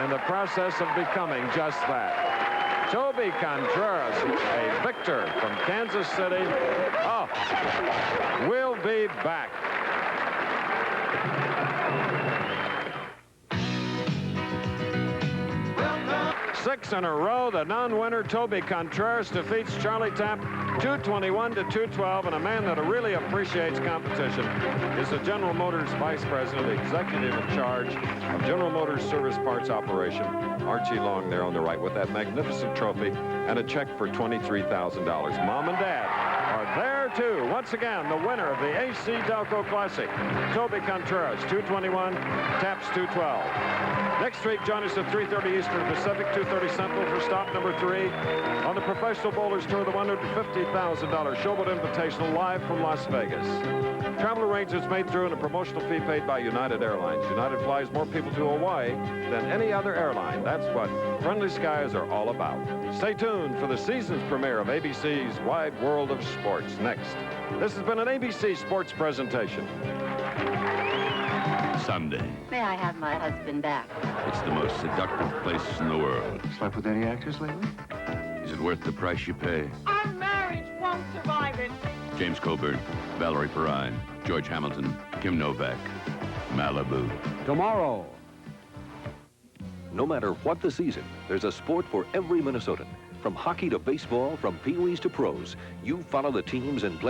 Speaker 1: in the process of becoming just that. Toby Contreras, a victor from Kansas City. Oh, we'll be back. Six in a row, the non-winner Toby Contreras defeats Charlie Tapp 221-212, and a man that really appreciates competition is the General Motors Vice President, executive in charge of General Motors Service Parts Operation, Archie Long there on the right with that magnificent trophy and a check for $23,000. Mom and Dad are there too. Once again, the winner of the AC-Delco Classic, Toby Contreras, 221, Tapp's 212. Next week, join us at 3:30 Eastern Pacific, 2:30 Central for stop number 3 on the Professional Bowlers Tour, the $150,000 Showboat Invitational live from Las Vegas. Travel arrangements made through and a promotional fee paid by United Airlines. United flies more people to Hawaii than any other airline. That's what friendly skies are all about. Stay tuned for the season's premiere of ABC's Wide World of Sports next. This has been an ABC Sports presentation.
Speaker 20: Sunday.
Speaker 10: May I have my husband back?
Speaker 20: It's the most seductive place in the world.
Speaker 19: Slept with any actors lately?
Speaker 20: Is it worth the price you pay?
Speaker 21: Our marriage won't survive it.
Speaker 20: James Coburn, Valerie Perrine, George Hamilton, Kim Novak, Malibu.
Speaker 3: Tomorrow.
Speaker 22: No matter what the season, there's a sport for every Minnesotan. From hockey to baseball, from peewees to pros, you follow the teams and play